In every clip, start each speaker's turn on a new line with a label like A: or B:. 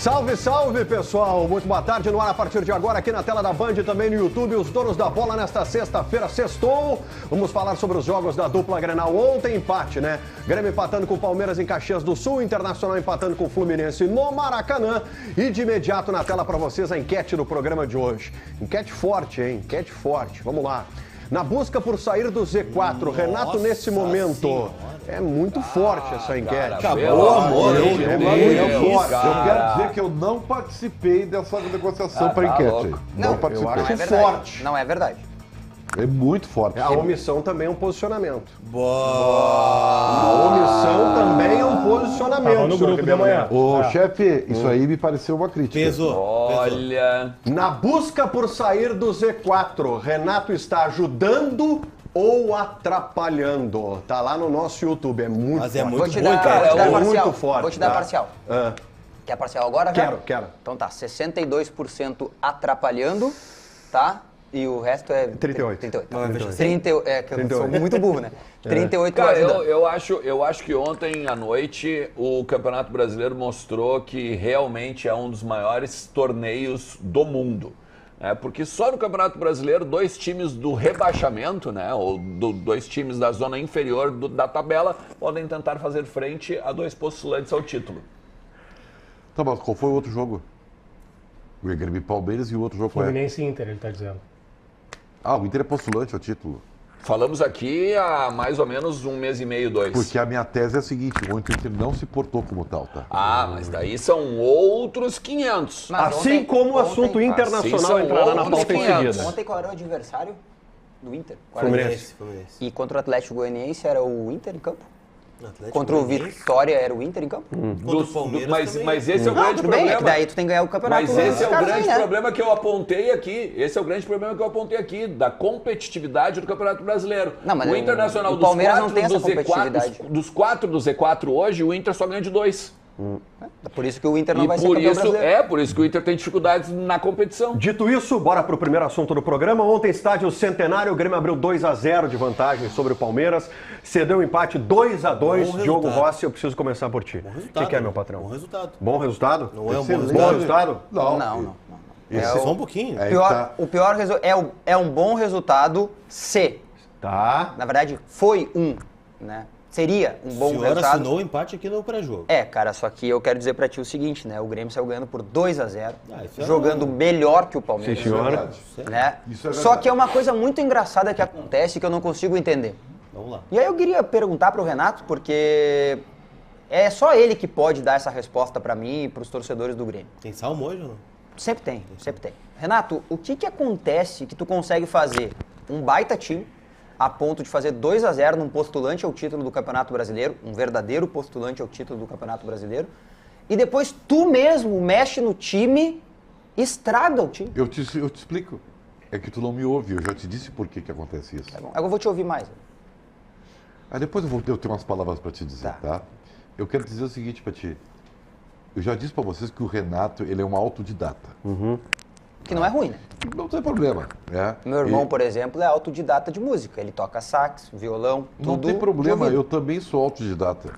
A: Salve, salve, pessoal! Muito boa tarde no ar a partir de agora aqui na tela da Band e também no YouTube. Os donos da bola nesta sexta-feira, sextou. Vamos falar sobre os jogos da dupla Grenal. Ontem empate, né? Grêmio empatando com o Palmeiras em Caxias do Sul, Internacional empatando com o Fluminense no Maracanã. E de imediato na tela para vocês a enquete do programa de hoje. Enquete forte, hein? Enquete forte. Vamos lá. Na busca por sair do Z4, Renato, nesse momento, senhora. É muito forte essa enquete.
B: Pelo amor de Deus,
C: Eu quero dizer que eu não participei dessa negociação para enquete.
B: Não
C: participei.
B: Eu acho forte. Não é verdade.
C: É muito forte.
A: A omissão também é um posicionamento.
B: Boa!
A: A omissão também é um posicionamento.
D: Tava no grupo de amanhã.
C: Ô, chefe, isso aí me pareceu uma crítica.
B: Pesou.
E: Olha...
A: Na busca por sair do Z4, Renato está ajudando ou atrapalhando? Tá lá no nosso YouTube, é muito
B: Mas
A: forte.
B: é muito
E: Vou te
B: ruim,
E: dar,
B: cara.
E: vou te dar
A: É
E: parcial.
A: muito forte,
E: Vou te dar
A: tá?
E: parcial.
A: Ah,
E: Quer parcial agora, já?
A: quero.
E: Então tá, 62% atrapalhando, tá? E o resto é...
A: 38.
E: 38.
B: Não, é
E: 30, é que eu
A: 38.
E: sou muito burro, né? 38
D: Cara,
E: ajudando.
D: eu acho que ontem à noite o Campeonato Brasileiro mostrou que realmente é um dos maiores torneios do mundo. Porque só no Campeonato Brasileiro, 2 times do rebaixamento, né, ou 2 times da zona inferior da tabela, podem tentar fazer frente a 2 postulantes ao título.
C: Tá, mas qual foi o outro jogo? O Grêmio e Palmeiras e o outro jogo qual é?
F: Fluminense e Inter, ele tá dizendo.
C: Ah, o Inter é postulante ao título.
D: Falamos aqui há mais ou menos 1 mês e meio, 2.
C: Porque a minha tese é a seguinte, o Inter não se portou como tal, tá?
D: Ah, mas daí são outros 500.
E: Mas
A: assim
E: ontem-
A: como o assunto
E: ontem-
A: internacional
D: Assim são
A: entrará na
D: outros
A: pauta em
D: 500.
A: seguida.
E: Ontem qual era o adversário do Inter?
A: Fluminense.
E: E contra o Atlético Goianiense era o Inter em campo?
B: Atlético
E: Contra o
B: Goianiense.
E: Vitória era o Inter em campo?
B: Contra o Palmeiras também.
D: Mas esse é o
E: Não,
D: grande
E: tudo bem, é
D: problema.
E: que daí tu tem que ganhar o campeonato.
D: Mas esse é o
E: caras
D: grande
E: aí, né?
D: problema que eu apontei aqui. Esse é o grande problema que eu apontei aqui, da competitividade do Campeonato Brasileiro.
E: Não, mas
D: o Internacional
E: o Palmeiras
D: dos
E: não tem essa
D: quatro do Z4,
E: competitividade.
D: dos 4 do Z4 hoje, o Inter só ganha de 2.
E: Por isso que o Inter não
D: E
E: vai ser
D: por
E: campeão
D: isso,
E: brasileiro.
D: por isso que o Inter tem dificuldades na competição.
A: Dito isso, bora pro primeiro assunto do programa. Ontem, estádio Centenário, o Grêmio abriu 2-0 de vantagem sobre o Palmeiras. Cedeu o empate 2-2.
B: Bom
A: Diogo
B: resultado.
A: Rossi, eu preciso começar por ti. O que é, meu patrão?
B: Bom resultado.
A: Bom resultado?
B: Não é um bom
A: Excelente.
B: resultado?
A: resultado?
E: Não.
B: Só um pouquinho.
C: Aí
E: Pior,
C: tá.
E: o pior é um bom resultado se,
A: Tá.
E: na verdade, foi um, né? Seria um bom
B: O senhor
E: resultado.
B: assinou o empate aqui no pré-jogo.
E: Cara, só que eu quero dizer pra ti o seguinte, né? O Grêmio saiu ganhando por 2-0,
B: Isso é
E: jogando melhor que o Palmeiras.
A: Sim, senhora.
C: Verdade.
E: Né?
C: Isso é
E: Só
C: verdade.
E: que é uma coisa muito engraçada que acontece que eu não consigo entender.
B: Vamos lá.
E: E aí eu queria perguntar pro Renato, porque é só ele que pode dar essa resposta pra mim e pros torcedores do Grêmio.
B: Tem salmo hoje ou não?
E: Sempre tem, sempre tem. Renato, o que acontece que tu consegue fazer um baita time a ponto de fazer 2-0 num postulante ao título do Campeonato Brasileiro, um verdadeiro postulante ao título do Campeonato Brasileiro, e depois tu mesmo mexe no time, estraga o time?
C: Eu te explico. É que tu não me ouve, eu já te disse por que acontece isso.
E: Tá bom, eu vou te ouvir mais.
C: Aí depois eu tenho umas palavras para te dizer, tá? Eu quero dizer o seguinte para ti. Eu já disse para vocês que o Renato, ele é um autodidata.
E: Que não é ruim, né?
C: Não tem problema, né?
E: Meu irmão, por exemplo, é autodidata de música. Ele toca sax, violão,
C: Não
E: tudo
C: tem problema,
E: de ouvido.
C: eu também sou autodidata,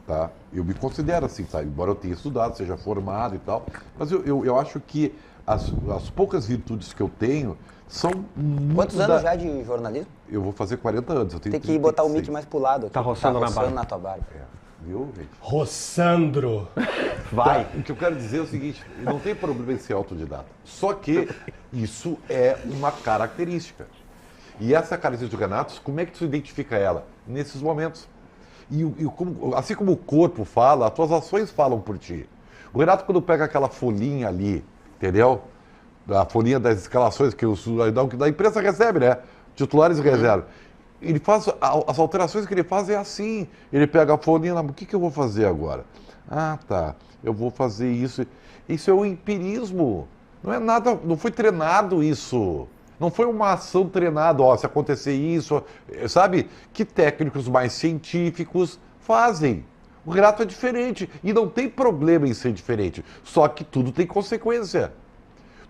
C: tá? Eu me considero assim, sabe? Embora eu tenha estudado, seja formado e tal, mas eu acho que as poucas virtudes que eu tenho são muito
E: Quantos anos já de jornalismo?
C: Eu vou fazer 40 anos, eu tenho
E: Tem que botar o
C: 36.
E: mic mais pro lado aqui.
A: Tá roçando na barba.
E: na tua barba.
C: Viu, gente?
F: Rossandro.
A: Vai.
C: Tá, o que eu quero dizer é o seguinte, não tem problema em ser autodidata. Só que isso é uma característica. E essa característica do Renato, como é que tu identifica ela? Nesses momentos. Assim como o corpo fala, as tuas ações falam por ti. O Renato, quando pega aquela folhinha ali, entendeu? A folhinha das escalações que da imprensa recebe, né? Titulares reserva. Ele faz, as alterações que ele faz é assim. Ele pega a folhinha, o que eu vou fazer agora? Ah, tá, eu vou fazer isso. Isso é o empirismo. Não é nada, não foi treinado isso. Não foi uma ação treinada, ó, se acontecer isso, sabe? Que técnicos mais científicos fazem. O Renato é diferente e não tem problema em ser diferente, só que tudo tem consequência.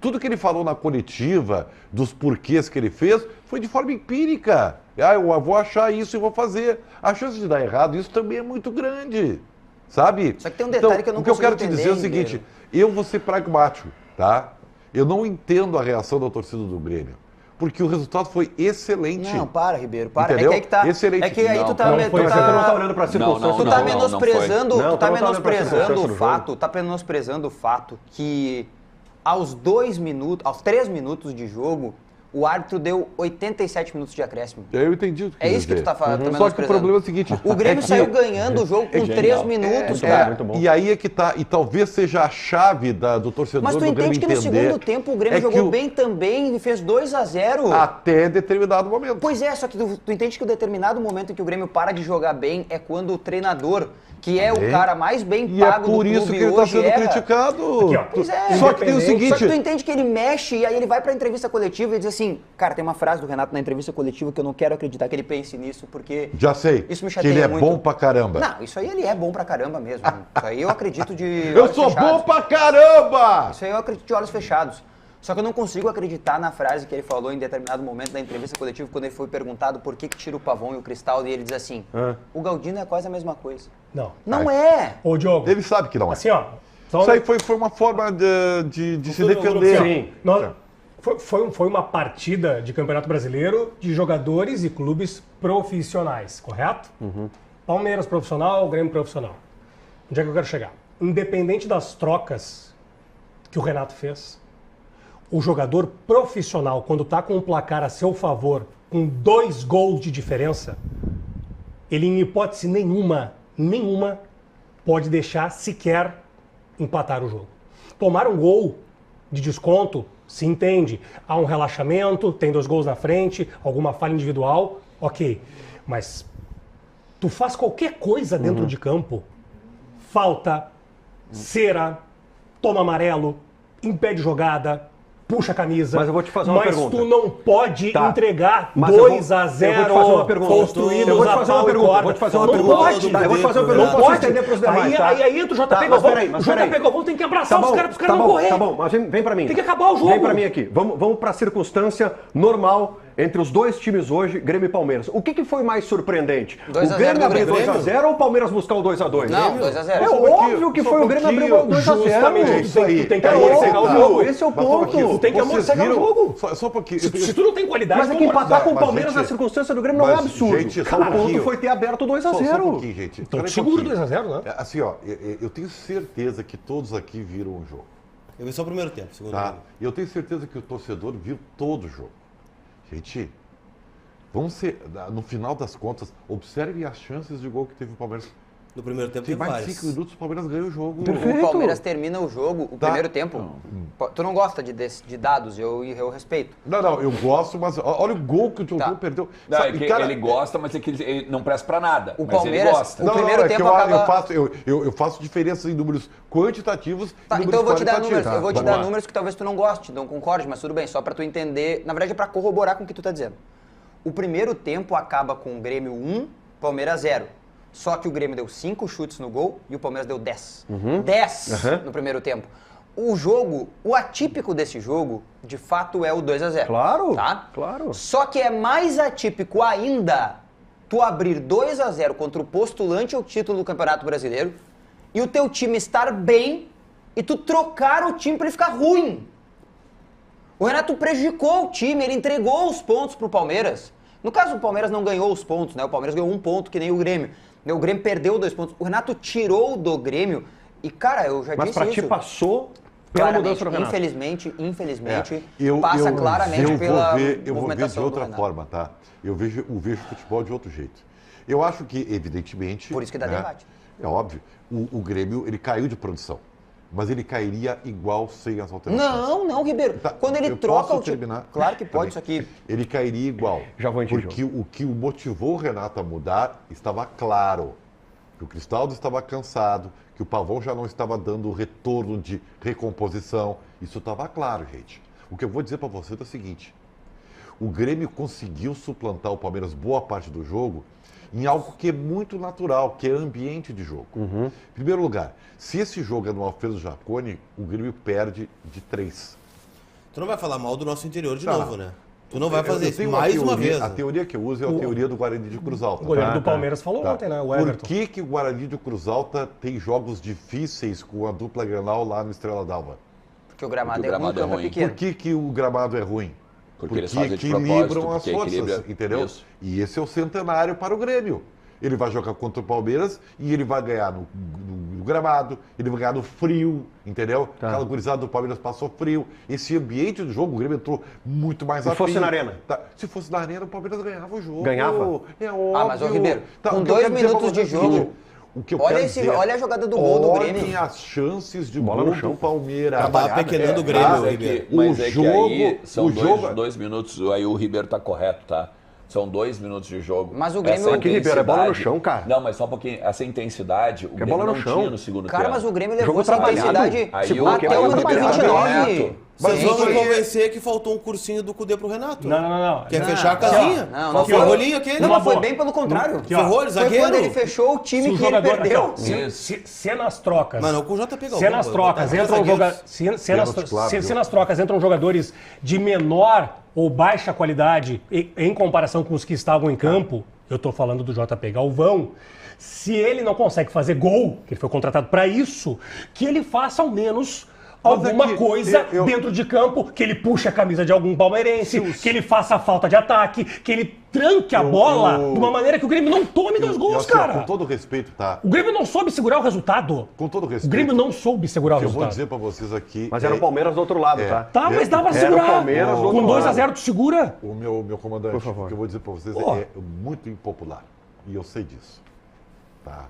C: Tudo que ele falou na coletiva, dos porquês que ele fez, foi de forma empírica. Ah, eu vou achar isso e vou fazer. A chance de dar errado, isso também é muito grande, sabe?
E: Só que tem um detalhe que eu não
C: o que eu
E: consigo
C: quero te dizer é o seguinte, eu vou ser pragmático, tá? Eu não entendo a reação da torcida do Grêmio. Porque o resultado foi excelente.
E: Não, para, Ribeiro, para.
C: Entendeu?
E: É que aí que tá.
C: Excelente.
E: É que aí tu tá.
A: Você não tá olhando pra circunstância.
E: Tu tá menosprezando,
A: Não,
E: tu tá
A: não tá
E: menosprezando
A: olhando
E: o fato, tá menosprezando o fato que aos 3 minutos de jogo, o árbitro deu 87 minutos de acréscimo.
C: Eu entendi o que
E: É isso que tu tá falando.
C: Só que o problema é o seguinte...
E: O Grêmio saiu ganhando o jogo com 3 minutos, cara.
A: Muito bom.
C: E aí é que tá, e talvez seja a chave do torcedor
E: Mas tu
C: do Grêmio
E: entende que no segundo tempo o Grêmio jogou bem também e fez 2-0.
C: Até determinado momento.
E: Pois é, só que tu entende que o determinado momento em que o Grêmio para de jogar bem é quando o treinador, que é o cara mais bem pago do clube hoje,
C: E é por isso que ele está sendo criticado.
F: Aqui, ó.
E: Pois é.
C: Só que tem o seguinte...
E: Só que tu entende que ele mexe e aí ele vai pra entrevista coletiva e diz assim, cara, tem uma frase do Renato na entrevista coletiva que eu não quero acreditar que ele pense nisso, porque...
C: Já sei,
E: isso me
C: que
E: chateia
C: ele é
E: muito.
C: bom pra caramba.
E: Não, isso aí ele é bom pra caramba mesmo. Isso aí eu acredito de
C: Eu
E: olhos
C: sou
E: fechados.
C: bom pra caramba!
E: Isso aí eu acredito de olhos fechados. Só que eu não consigo acreditar na frase que ele falou em determinado momento da entrevista coletiva, quando ele foi perguntado por que tira o Pavão e o Cristal, e ele diz assim, o Galdino é quase a mesma coisa.
F: Não.
E: Não é!
F: Ô, Diogo.
C: Ele sabe que não é.
F: Assim, ó.
C: Isso aí foi uma forma de se defender.
F: Sim. Foi uma partida de Campeonato Brasileiro de jogadores e clubes profissionais, correto? Palmeiras profissional, Grêmio profissional. Onde é que eu quero chegar? Independente das trocas que o Renato fez, o jogador profissional, quando está com um placar a seu favor, com 2 gols de diferença, ele, em hipótese nenhuma, pode deixar sequer empatar o jogo. Tomar um gol de desconto, se entende. Há um relaxamento, tem 2 gols na frente, alguma falha individual, ok. Mas tu faz qualquer coisa dentro de campo, falta, cera, toma amarelo, impede jogada, puxa a camisa.
A: Mas eu vou te fazer uma pergunta.
F: Mas tu não pode entregar
A: Mas
F: 2-0
A: eu vou te fazer uma pergunta.
F: construídos
A: Eu vou te
F: a
A: fazer uma
F: pau e
A: pergunta.
F: corda.
A: Vou te fazer uma
F: Não
A: pergunta.
F: pode.
A: Tá, eu vou te fazer uma
F: Não
A: pergunta. Posso
F: pode.
A: estender pros demais,
F: Aí,
A: tá?
F: aí entra o JP
A: Tá, mas peraí,
F: Galvão. O JP Galvão tem que abraçar os caras pros caras não correr.
A: Tá bom, mas vem pra mim.
F: Tem que acabar o jogo.
A: Vem pra mim aqui. Vamos pra circunstância normal entre os dois times hoje, Grêmio e Palmeiras. O que foi mais surpreendente?
E: 2 a 0
A: O Grêmio
E: do
A: abrir
E: Grêmio.
A: 2-0 ou o Palmeiras buscar o 2-2?
E: Não, 2-0.
A: É óbvio que foi o Grêmio abrir o 2-0.
C: É isso aí.
F: Tu tem que
A: É
F: amorcegar o jogo.
A: óbvio, esse é o
C: Mas só um
A: ponto.
C: pouquinho.
F: Tu tem que
C: Vocês
F: amorcegar o
C: viram-
F: jogo.
C: Só um pouquinho.
F: Se tu não tem qualidade,
A: Mas é que empatar com o
C: Mas,
A: Palmeiras
C: gente,
A: na circunstância do Grêmio não é
C: mas,
A: absurdo.
C: gente, só um
A: O ponto
C: pouquinho.
A: foi ter aberto 2-0.
C: Só um pouquinho, gente.
F: Então,
C: Espera aí um
F: seguro
C: pouquinho.
F: 2-0, né?
C: Assim, ó, eu tenho certeza que todos aqui viram o jogo.
B: Eu vi só o primeiro tempo, segundo
C: Tá?
B: tempo.
C: E eu tenho certeza que o torcedor viu todo o jogo. Gente, vamos ser, no final das contas, observem as chances de gol que teve o Palmeiras.
B: No primeiro tempo
C: Tem
B: teve
C: mais de
B: vários.
C: 5 minutos, o Palmeiras ganha o jogo.
E: O Palmeiras termina o jogo, o
C: Tá.
E: primeiro tempo. Tu não gosta de dados, eu respeito.
C: Não, eu gosto, mas olha o gol que o Diogo
E: Tá.
C: perdeu.
D: Não,
C: Sabe,
D: é que
C: cara,
D: ele gosta, mas é que ele não presta pra nada.
E: O
D: mas
E: Palmeiras-
D: ele gosta.
E: o primeiro
C: é que
E: tempo
C: eu,
E: acaba-
C: eu faço diferença em números quantitativos
E: Tá,
C: e números
E: então eu vou te dar
C: qualitativos.
E: números. Eu vou te
D: vamos
E: dar
D: lá.
E: números que talvez tu não goste, não concorde, mas tudo bem, só pra tu entender. Na verdade é pra corroborar com o que tu tá dizendo. O primeiro tempo acaba com o Grêmio 1, Palmeiras 0. Só que o Grêmio deu 5 chutes no gol e o Palmeiras deu 10. 10 no primeiro tempo. O jogo, o atípico desse jogo, de fato, é o 2-0.
A: Claro,
E: Tá?
A: claro.
E: Só que é mais atípico ainda tu abrir 2-0 contra o postulante ao título do Campeonato Brasileiro e o teu time estar bem e tu trocar o time pra ele ficar ruim. O Renato prejudicou o time, ele entregou os pontos pro Palmeiras. No caso, o Palmeiras não ganhou os pontos, né? O Palmeiras ganhou 1 ponto, que nem o Grêmio. O Grêmio perdeu 2 pontos. O Renato tirou do Grêmio e, cara, eu já
A: Mas
E: disse
A: pra
E: isso.
A: ti passou pela
E: Claramente,
A: mudança do Renato.
E: infelizmente,
C: Eu
E: passa
C: vou
E: claramente pela
C: ver de
E: movimentação do
C: outra
E: Renato.
C: forma, tá? Eu vejo futebol de outro jeito. Eu acho que, evidentemente...
E: Por isso que dá debate.
C: É óbvio. O Grêmio, ele caiu de produção. Mas ele cairia igual sem as alterações.
E: Não, Ribeiro.
C: Tá,
E: Quando ele
C: eu
E: troca
C: posso
E: o time...
C: terminar?
E: Claro que pode,
C: Também.
E: isso aqui...
C: Ele cairia igual.
A: Já vou entender.
C: Porque o que o motivou o Renato a mudar estava claro. Que o Cristaldo estava cansado, que o Pavão já não estava dando o retorno de recomposição. Isso estava claro, gente. O que eu vou dizer para você é o seguinte. O Grêmio conseguiu suplantar o Palmeiras boa parte do jogo em algo que é muito natural, que é ambiente de jogo. Em primeiro lugar, se esse jogo é no Alfredo Jaconi, o Grêmio perde de 3.
B: Tu não vai falar mal do nosso interior de
C: Tá.
B: novo, né? Tu não vai fazer
C: Eu
B: isso
C: tenho
B: mais
C: teoria,
B: uma vez.
C: A teoria que eu uso é a teoria do Guarani de Cruz Alta.
F: O goleiro
C: tá?
F: do Palmeiras falou ontem, né? O
C: Por
F: Everton.
C: que o Guarani de Cruz Alta tem jogos difíceis com a dupla Grenal lá no Estrela d'Alva?
E: Porque o gramado
D: Porque
E: é
D: o
E: ruim, o
D: gramado é
E: campo é
D: ruim.
E: pequeno.
C: Por que o gramado é ruim?
D: Porque eles fazem de propósito,
C: equilibram as
D: porque
C: forças,
D: equilibra-
C: entendeu?
D: Isso.
C: E esse é o centenário para o Grêmio. Ele vai jogar contra o Palmeiras e ele vai ganhar no gramado, ele vai ganhar no frio, entendeu? Aquela gurizada do Palmeiras passou frio. Esse ambiente do jogo, o Grêmio entrou muito mais
A: Se fosse na arena?
C: Tá. Se fosse na arena, o Palmeiras ganhava o jogo.
A: Ganhava?
C: É óbvio.
E: Ah, mas, ô, Ribeiro, com
C: o que eu
E: 2
C: quero dizer pra
E: minutos de
C: vocês é o seguinte,
E: jogo,
C: o que eu
E: olha
C: quero
E: esse-
C: dizer,
E: olha a jogada do gol do
C: olhem
E: Grêmio.
C: as chances de
A: Bola
C: gol
A: no chão.
C: do Palmeiras.
B: Tá pequenando o Grêmio,
D: Mas é
B: Ribeiro.
D: que, mas
C: O
D: é que
C: jogo-
D: aí são
C: o jogo-
D: dois minutos, aí o Ribeiro tá correto, tá? São 2 minutos de jogo.
E: Mas o Grêmio-
D: Essa
A: Aqui, Ribeiro, é bola no
D: intensidade-
A: chão, cara.
D: Não, mas só um pouquinho. Essa intensidade, o Grêmio
A: bola no
D: não
A: chão.
D: tinha no segundo
E: Cara,
D: tempo.
E: mas o Grêmio
A: Jogo
E: levou essa
A: trabalhado.
E: intensidade
D: Aí
E: até o minuto
D: Ribeiro tá
E: 29.
D: correto.
B: Vocês vão me
C: aí-
B: convencer que faltou um cursinho do Cudê pro Renato.
F: Não.
B: Quer
E: Não,
B: fechar a
E: não,
B: casinha?
E: não, não
B: Foi o
E: foi.
B: rolinho aquele?
E: Não, mas foi
F: boa.
E: bem pelo contrário.
F: Aqui, ó.
B: Ferrou,
E: Foi
B: zagueiro?
E: quando ele fechou o
F: Se
E: time
F: o
E: que ele
F: jogador,
E: perdeu.
F: aqui, ó, se nas trocas.
B: Mas não com o JP Galvão.
F: Se nas
B: pô,
F: trocas
B: botar
F: entram
B: zagueiros.
F: jogadores.
C: Pênalti, claro,
F: Se
C: viu?
F: nas trocas entram jogadores de menor ou baixa qualidade em comparação com os que estavam em campo, eu tô falando do JP Galvão. Se ele não consegue fazer gol, que ele foi contratado para isso, que ele faça ao menos alguma
C: que
F: coisa
C: eu-
F: dentro de campo, que ele puxe a camisa de algum palmeirense, que ele faça a falta de ataque, que ele tranque a bola de uma maneira que o Grêmio não tome 2 gols,
C: assim,
F: cara.
C: Com todo respeito, tá?
F: O Grêmio não soube segurar o resultado.
C: Com todo
F: O
C: respeito.
F: Grêmio não soube segurar o
C: O que eu vou
F: resultado.
C: dizer pra vocês aqui.
A: Mas era o Palmeiras do outro lado, tá?
F: Tá, mas dá pra
A: Era o
F: segurar.
A: Palmeiras do outro
F: Com 2 a
A: lado.
F: 0 tu segura.
C: O meu comandante,
A: Por favor.
C: o que eu vou dizer pra vocês
F: Pô.
C: é muito impopular. E eu sei disso. Tá?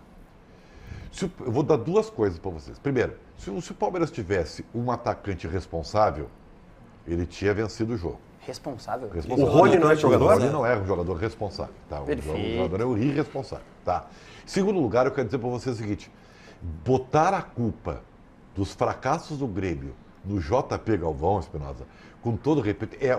C: Eu vou dar 2 coisas pra vocês. Primeiro, se o Palmeiras tivesse um atacante responsável, ele tinha vencido o jogo.
E: Responsável.
C: Responsável.
A: O Rony não é jogador?
C: O Rony não é um jogador responsável. Tá? O
E: Perfeito.
C: jogador é o irresponsável. Tá? Em segundo lugar, eu quero dizer para vocês o seguinte: botar a culpa dos fracassos do Grêmio no JP Galvão, Espinosa, com todo respeito, é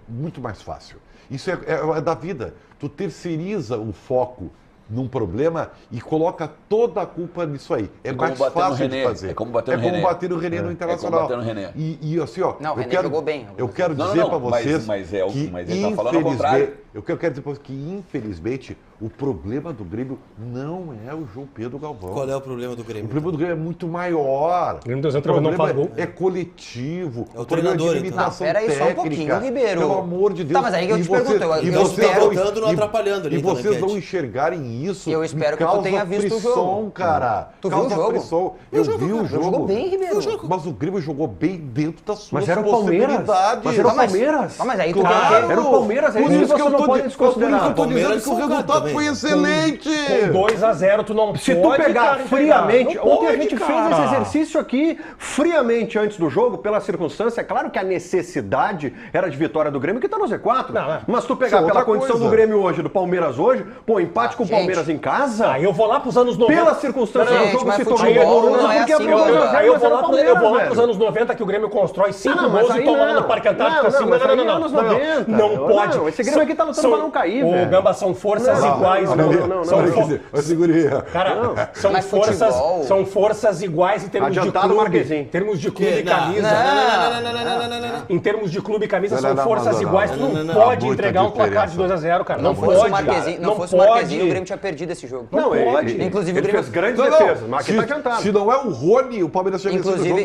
C: muito mais fácil. Isso é da vida. Tu terceiriza o foco num problema e coloca toda a culpa nisso aí. É
D: como
C: mais
D: bater no
C: fácil de
D: René.
C: fazer.
D: É como bater no
C: É como
D: René.
C: bater no René no Internacional.
D: É como bater no René.
C: E assim, ó.
E: Não, o
C: eu
E: René jogou bem.
C: Eu quero
D: Não,
C: dizer
D: não,
C: para
D: mas-
C: vocês
D: mas é o-
C: que,
D: mas ele tá falando ao contrário.
C: eu quero dizer para vocês que, infelizmente, o problema do Grêmio não é o João Pedro Galvão.
B: Qual é o problema do
C: O
B: Grêmio?
C: problema do Grêmio é muito maior.
F: Grêmio do
C: O
F: Zé Trevor não
C: problema
F: faz gol.
C: é coletivo.
B: É o
C: problema
B: treinador,
C: de
B: então.
C: limitação
E: Não, pera aí, só um
C: técnica.
E: pouquinho, Ribeiro.
C: Pelo amor de Deus.
E: Tá, mas aí que eu
C: E
E: te pergunto, eu
C: vocês
E: espero-
C: não-
B: Botando, não atrapalhando ali
C: E
B: na
C: vocês
B: enquete.
C: não enxergarem isso.
E: Eu espero
C: me
E: que tu
C: causa
E: tenha visto o
C: frição,
E: jogo.
C: cara.
E: Tu viu o
C: Causa
E: jogo?
C: frição. Eu vi o jogo.
E: Jogou bem, Ribeiro.
C: Mas o Grêmio jogou bem dentro das suas
A: Mas era o Palmeiras.
C: possibilidades.
A: Mas era o
E: Ah, mas-
A: Palmeiras.
E: Ah, mas aí tu
C: Claro.
E: tem que-
A: Era o Palmeiras, é
C: Por
A: isso que
C: isso que
A: você
C: eu
A: não
C: tô
A: pode
C: por isso que eu
A: desconsiderar.
C: tô dizendo
B: Palmeiras
C: que o
B: focado
C: resultado
B: também.
C: foi excelente.
F: Com 2 a 0 tu não
A: Se
F: pode,
A: tu pegar
F: cara,
A: friamente,
F: não
A: ontem a
F: pode,
A: gente
F: cara.
A: fez esse exercício aqui friamente antes do jogo, pela circunstância. É claro que a necessidade era de vitória do Grêmio, que tá no Z4.
F: Não, é.
A: Mas tu
C: Isso
A: pegar
C: é outra
A: pela condição
C: coisa.
A: do Grêmio hoje, do Palmeiras hoje, pô, empate com o
E: gente.
A: Palmeiras em casa,
F: Aí eu vou lá pros anos 90.
A: pela circunstância
E: Gente,
A: do jogo
E: mas
A: se tornou
E: futebol
A: doloroso,
E: não é
A: porque
E: assim,
A: a primeira
E: mano.
F: Aí eu
A: mas
F: vou
A: era
F: lá,
A: Palmeiras,
F: pros
A: velho.
F: anos 90 que o Grêmio constrói 5
A: Não, mas
F: gols e
A: aí
F: toma lá
A: não.
F: no Parque Antártico
A: Não,
F: assim.
A: mas aí é anos 90.
F: Não
A: Não,
F: pode.
A: não, esse Grêmio aqui tá lutando pra não cair, velho.
F: Gamba, são forças
A: Não,
F: iguais.
A: não,
F: meu.
A: não, não,
F: São
A: não,
F: fo-
C: Olha, segurinha.
F: Cara, são
E: Mas
F: forças,
E: futebol-
F: são forças iguais em termos
A: Adiantado,
F: de clube.
A: Marquezinho.
F: Em termos de clube e
B: Não,
F: camisa.
B: não.
F: Em termos de clube e camisa,
C: Não,
F: são
C: não,
F: forças
C: não,
F: iguais.
C: não,
F: Tu
B: não,
F: não
B: não,
F: pode
C: muita
F: entregar um placar de
C: diferença.
F: 2 a 0, cara. Não
E: Não fosse
F: pode,
E: o Marquezinho,
F: cara.
E: não fosse o Marquezinho, o
F: pode.
E: Grêmio tinha perdido esse jogo.
A: Não,
F: pode.
E: Inclusive, o
A: ele
E: Grêmio-
A: fez grandes
C: Não, não.
A: defesas, mas aqui tá adiantado.
C: Se não é o Rony, o Palmeiras tinha vencido o jogo.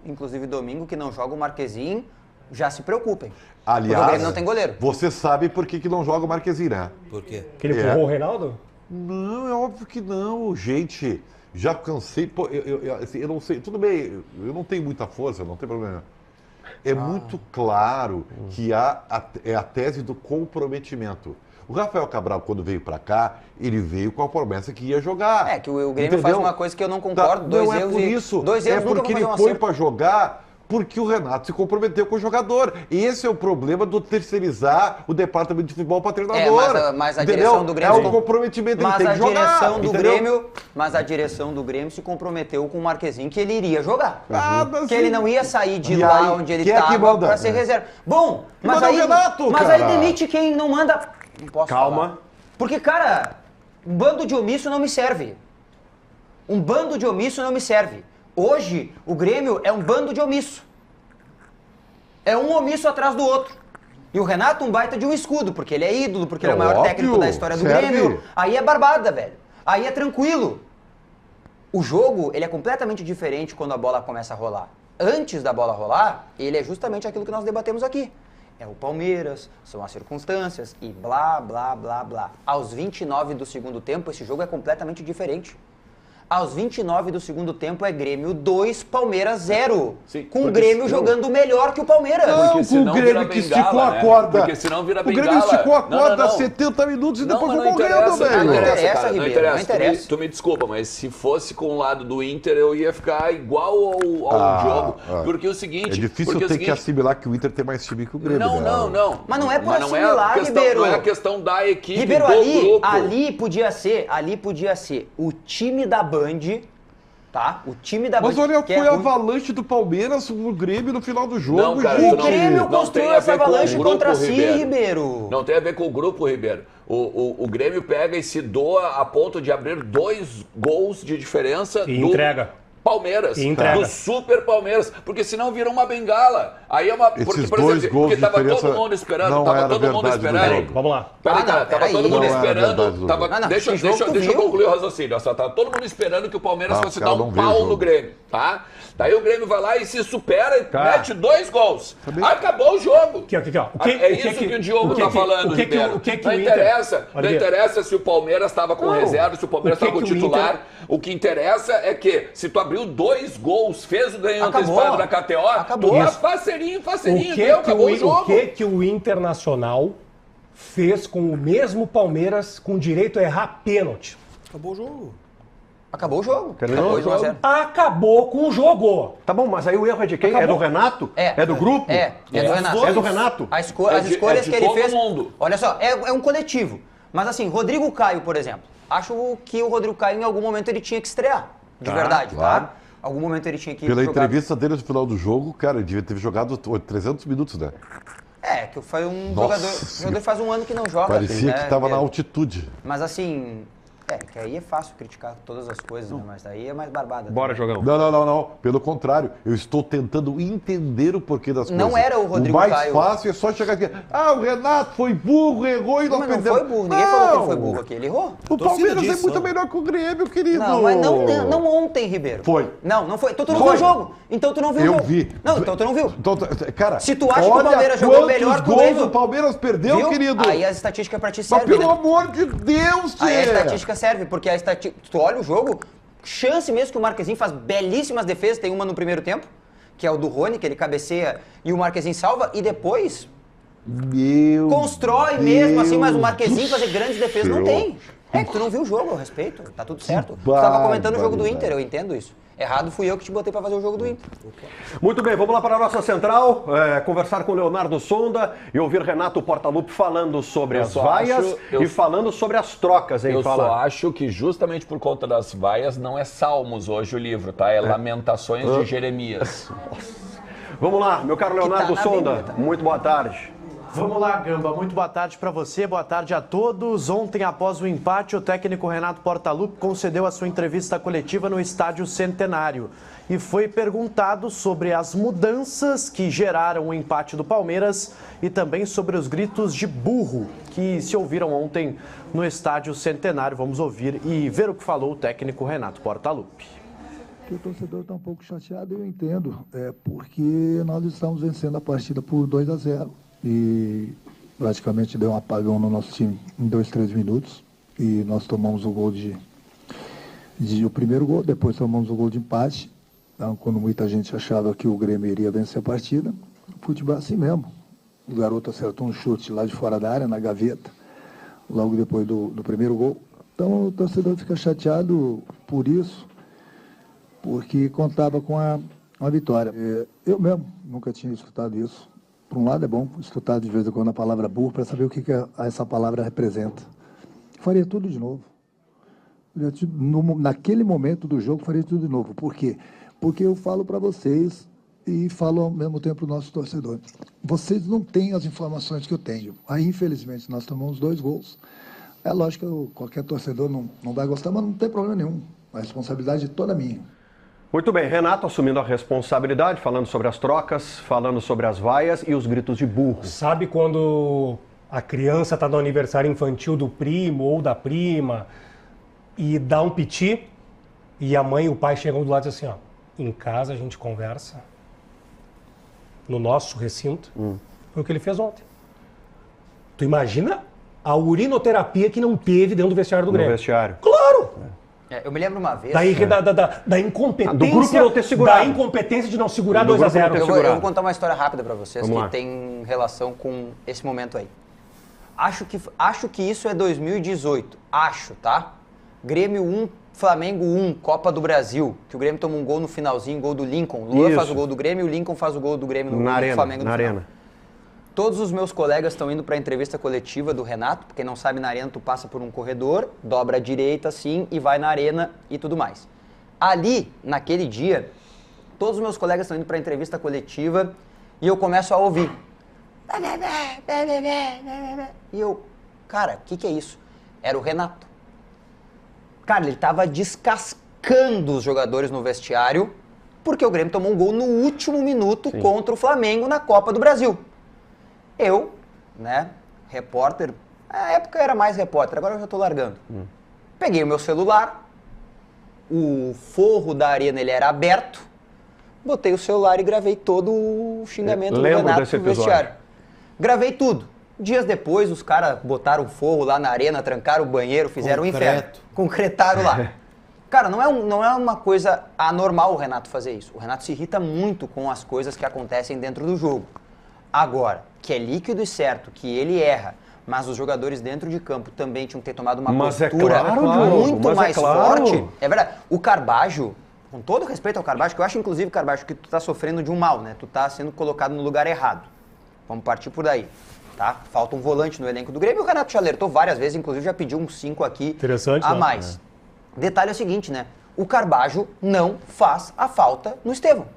E: Inclusive domingo que não joga o Marquezinho, já se preocupem. Porque o
C: Aliás,
E: Grêmio não tem goleiro.
C: você sabe por que não joga o Marquezinho, né?
B: Por quê?
F: Que ele
C: É.
F: empurrou o Reinaldo?
C: Não, é óbvio que não, gente. Já cansei, pô, assim, eu não sei, tudo bem, eu não tenho muita força, não tem problema. É muito claro que é a tese do comprometimento. O Rafael Cabral, quando veio pra cá, ele veio com a promessa que ia jogar.
E: É, que o Grêmio faz uma coisa que eu não concordo, dois
C: não
E: erros
C: é por
E: e-
C: isso,
E: dois
C: é
E: erros nunca
C: porque
E: vão
C: ele
E: fazer um
C: põe
E: acerto.
C: pra jogar porque o Renato se comprometeu com o jogador. Esse é o problema do terceirizar o departamento de futebol para treinador.
E: Mas a
C: entendeu?
E: direção do Grêmio...
C: É o comprometimento, ele
E: Mas
C: tem
E: a
C: que jogar.
E: direção do
C: entendeu?
E: Grêmio... Mas a direção do Grêmio se comprometeu com o Marquezinho que ele iria jogar.
C: Ah, mas
E: Que ele não ia sair de
C: E
E: lá
C: aí,
E: onde ele
C: quem é que
E: estava
C: manda?
E: para ser reserva. Bom, mas
C: manda o
E: aí,
C: Renato,
E: mas
C: cara.
E: aí demite quem não manda... Não posso
A: Calma.
E: falar. Porque, cara, um bando de omisso não me serve. Um bando de omisso não me serve. Hoje, o Grêmio é um bando de omisso. É um omisso atrás do outro. E o Renato um baita de um escudo, porque ele é ídolo, porque ele é o maior
C: óbvio,
E: técnico da história do
C: serve.
E: Grêmio. Aí é barbada, velho. Aí é tranquilo. O jogo, ele é completamente diferente quando a bola começa a rolar. Antes da bola rolar, ele é justamente aquilo que nós debatemos aqui. É o Palmeiras, são as circunstâncias e blá, blá, blá, blá. Aos 29 do segundo tempo, esse jogo é completamente diferente. Aos 29 do segundo tempo é Grêmio 2, Palmeiras 0.
D: Sim,
E: com o
D: porque
E: Grêmio
D: se-
E: jogando melhor que o Palmeiras.
C: Não,
D: Porque
C: com
D: senão
C: o Grêmio
D: vira
C: que
D: bengala,
C: esticou a
D: né?
C: corda.
D: Porque senão vira
C: O Grêmio
D: bengala.
C: esticou a
D: Não,
C: corda
D: não.
C: 70 minutos e
D: Não,
C: depois
D: mas
C: foi correndo,
E: Não
C: velho.
E: interessa,
D: cara,
E: Ribeiro,
D: não interessa.
E: não interessa.
D: Tu me desculpa, mas se fosse com o lado do Inter, eu ia ficar igual ao jogo. Porque é o seguinte...
C: É difícil
D: porque
C: ter
D: o seguinte,
C: que assimilar que o Inter tem mais time que o Grêmio.
D: Não,
C: né?
D: não, não.
E: Mas não é por
D: Mas
E: assimilar,
D: a questão,
E: Ribeiro.
D: Não é a questão da equipe,
E: Ribeiro,
D: do grupo.
E: ali podia ser o time da Band, tá? O time da
C: Mas
E: Band.
C: olha,
E: que
C: foi
E: é
C: a
E: ruim.
C: avalanche do Palmeiras no Grêmio no final do jogo.
D: Não, cara,
C: gente.
E: O Grêmio
D: não
E: construiu
D: tem a
E: essa
D: ver com o
E: avalanche
D: grupo,
E: contra si,
D: Ribeiro.
E: Ribeiro.
D: Não tem a ver com o grupo, Ribeiro. O Grêmio pega e se doa a ponto de abrir 2 gols de diferença
F: E
D: do
F: entrega.
D: Palmeiras,
F: E entrega.
D: do Super Palmeiras, porque senão vira uma bengala. Aí é uma. Porque,
C: Esses
D: por
C: dois
D: exemplo,
C: gols
D: porque
C: de
D: tava
C: diferença
D: todo mundo esperando,
C: não
D: tava
C: era
D: todo mundo
C: verdade do
D: esperando.
C: jogo.
F: Vamos lá.
E: Ah,
D: Peraí,
E: não,
D: cara, tava
E: peraí.
D: todo mundo
C: Não era verdade
D: esperando.
C: do
D: Tava,
E: jogo. Não,
D: deixa
E: que jogo tu
D: eu
E: viu?
D: concluir o raciocínio. Só tava todo mundo esperando que o Palmeiras
C: Ah,
D: fosse
C: cara,
D: dar
C: não
D: um
C: vê o
D: pau
C: jogo.
D: no Grêmio, tá? Daí o Grêmio vai lá e se supera e
A: Tá.
D: mete 2 gols. Acabou o jogo.
F: Aqui, ó.
D: É isso que o Diogo tá falando, Ribeiro.
F: O que
D: Não
F: o
D: interessa.
F: Olha
D: Não
F: aqui.
D: interessa se o Palmeiras estava com reserva, se o Palmeiras
F: O que
D: estava com
F: que o
D: titular.
F: Inter-
D: O que interessa é que se tu abriu 2 gols, fez o ganho
E: Acabou.
D: antecipado da KTO,
E: Acabou.
D: tu é
E: Isso.
D: faceirinho,
F: O
D: deu, acabou o jogo.
F: que o Internacional fez com o mesmo Palmeiras com direito a errar pênalti?
B: Acabou o jogo.
E: Acabou o jogo.
A: Terminou
E: Acabou
A: o jogo.
E: 1 a 0.
F: Acabou com o jogo.
A: Tá bom, mas aí o erro é de quem? É
F: Acabou.
A: do Renato? É do grupo?
E: É do Renato.
A: É do Renato?
E: As
D: É
E: escolhas
D: de
E: que ele
D: todo
E: fez.
D: mundo.
E: Olha só, é um coletivo. Mas assim, Rodrigo Caio, por exemplo. Acho que o Rodrigo Caio, em algum momento, ele tinha que estrear. De verdade,
C: claro.
E: tá? Algum momento ele tinha que
C: Pela
E: jogar.
C: entrevista dele no final do jogo, cara, ele devia ter jogado 300 minutos, né?
E: É, que foi um
C: Nossa
E: jogador faz um ano que não joga.
C: Parecia
E: né,
C: que estava na
E: Ribeiro?
C: altitude.
E: Mas assim, que aí é fácil criticar todas as coisas, né? Mas aí é mais barbada.
A: Bora, Jogão.
C: Não. Pelo contrário, eu estou tentando entender o porquê das
E: Não
C: coisas.
E: era o Rodrigo
C: O mais
E: Caio.
C: fácil é só chegar aqui. Ah, o Renato foi burro, errou e nós
E: Mas não
C: perdemos.
E: foi burro, ninguém falou que ele foi burro aqui, ele errou.
C: O Palmeiras
B: disse,
C: é muito
B: não.
C: melhor que o Grêmio, querido.
E: Não, mas não ontem, Ribeiro.
C: Foi.
E: Não foi. Então tu não
C: Foi.
E: viu o jogo. Então tu não viu o
C: Eu
E: jogo.
C: vi.
E: Não, então tu não viu.
C: Então, cara,
E: Se tu acha que o
C: olha
E: Palmeiras jogou
C: quantos
E: melhor que o
C: gols
E: Grêmio-
C: o Palmeiras perdeu,
E: Viu?
C: querido.
E: Aí a estatística pra ti
C: Mas
E: serve,
C: pelo
E: né?
C: amor de Deus,
E: Aí a
C: tchê.
E: estatística serve, porque a estatística... Tu olha o jogo, chance mesmo que o Marquezinho faz belíssimas defesas, tem uma no primeiro tempo, que é o do Rony, que ele cabeceia e o Marquezinho salva, e depois
C: Meu
E: constrói
C: Deus
E: mesmo assim, mas o
C: do
E: Marquezinho fazer grandes defesas não
C: céu.
E: tem. É que tu não viu o jogo, eu respeito, tá tudo certo. Tu tava comentando o jogo do Inter, eu entendo isso. Errado fui eu que te botei pra fazer o jogo do Inter.
A: Muito bem, vamos lá para a nossa central, conversar com o Leonardo Sonda e ouvir Renato Portaluppi falando sobre
D: Eu
A: as
D: só
A: vaias
D: acho-
A: e falando sobre as trocas, hein?
D: Eu
A: Fala.
D: só acho que justamente por conta das vaias não é Salmos hoje o livro, tá? É Lamentações de Jeremias.
A: Vamos lá, meu caro Leonardo
E: na
A: Sonda,
E: Bíblia, tá?
A: muito boa tarde.
G: Vamos lá, Gamba. Muito boa tarde para você, boa tarde a todos. Ontem, após o empate, o técnico Renato Portaluppi concedeu a sua entrevista coletiva no Estádio Centenário e foi perguntado sobre as mudanças que geraram o empate do Palmeiras e também sobre os gritos de burro que se ouviram ontem no Estádio Centenário. Vamos ouvir e ver o que falou o técnico Renato Portaluppi.
H: Que o torcedor está um pouco chateado, eu entendo, porque nós estamos vencendo a partida por 2 a 0 e praticamente deu um apagão no nosso time em 2, 3 minutos e nós tomamos o gol o primeiro gol, depois tomamos o gol de empate. Então, quando muita gente achava que o Grêmio iria vencer a partida, o futebol é assim mesmo. O garoto acertou um chute lá de fora da área, na gaveta, logo depois do primeiro gol. Então o torcedor fica chateado por isso, porque contava com a vitória. Eu mesmo nunca tinha escutado isso. Por um lado é bom escutar de vez em quando a palavra burro para saber o que essa palavra representa. Faria tudo de novo. Naquele momento do jogo, faria tudo de novo. Por quê? Porque eu falo para vocês e falo ao mesmo tempo para o nosso torcedor. Vocês não têm as informações que eu tenho. Aí, infelizmente, nós tomamos 2 gols. É lógico que qualquer torcedor não vai gostar, mas não tem problema nenhum. A responsabilidade é toda minha.
A: Muito bem, Renato assumindo a responsabilidade, falando sobre as trocas, falando sobre as vaias e os gritos de burro.
F: Sabe quando a criança está no aniversário infantil do primo ou da prima e dá um piti e a mãe e o pai chegam do lado e dizem assim, ó, em casa a gente conversa, no nosso recinto. Foi o que ele fez ontem. Tu imagina a urinoterapia que não teve dentro do vestiário do Grêmio?
A: No vestiário.
F: Claro!
E: Eu me lembro uma vez...
F: Da incompetência...
A: Do grupo não ter segurado.
F: Da incompetência de não segurar
A: Do
F: 2 a
A: grupo não
F: 0.
A: ter
E: Eu
A: segurado.
E: vou contar uma história rápida pra vocês
A: Vamos
E: que
A: lá.
E: tem relação com esse momento aí. Acho que isso é 2018. Acho, tá? Grêmio 1, Flamengo 1, Copa do Brasil. Que o Grêmio toma um gol no finalzinho, gol do Lincoln. O Luan
A: Isso.
E: faz o gol do Grêmio e o Lincoln faz o gol do Grêmio no
A: Na arena,
E: Flamengo no
A: na
E: final.
A: arena.
E: Todos os meus colegas estão indo para a entrevista coletiva do Renato, porque quem não sabe, na arena tu passa por um corredor, dobra à direita assim e vai na arena e tudo mais. Ali, naquele dia, todos os meus colegas estão indo para a entrevista coletiva e eu começo a ouvir. E eu, cara, o que é isso? Era o Renato. Cara, ele tava descascando os jogadores no vestiário porque o Grêmio tomou um gol no último minuto contra o Flamengo na Copa do Brasil. Eu, né, repórter, na época eu era mais repórter, agora eu já tô largando. Peguei o meu celular, o forro da arena ele era aberto, botei o celular e gravei todo o xingamento do
A: Lembro
E: Renato
A: desse
E: no
A: episódio.
E: vestiário. Gravei tudo. Dias depois, os caras botaram forro lá na arena, trancaram o banheiro, fizeram um inferno.
B: Concreto.
E: Concretaram lá. Cara, não é uma coisa anormal o Renato fazer isso. O Renato se irrita muito com as coisas que acontecem dentro do jogo. Agora, que é líquido e certo, que ele erra, mas os jogadores dentro de campo também tinham que ter tomado uma
A: Mas é
E: postura
A: claro, Diogo,
E: muito
A: mas é
E: mais
A: claro.
E: forte. É verdade. O Carbajo, com todo respeito ao Carbajo, que eu acho inclusive, Carbajo, que tu tá sofrendo de um mal, né? Tu tá sendo colocado no lugar errado. Vamos partir por daí, tá? Falta um volante no elenco do Grêmio. O Renato já alertou várias vezes, inclusive já pediu uns 5 aqui
F: Interessante,
E: a
F: né?
E: mais. Detalhe é o seguinte, né? O Carbajo não faz a falta no Estevão.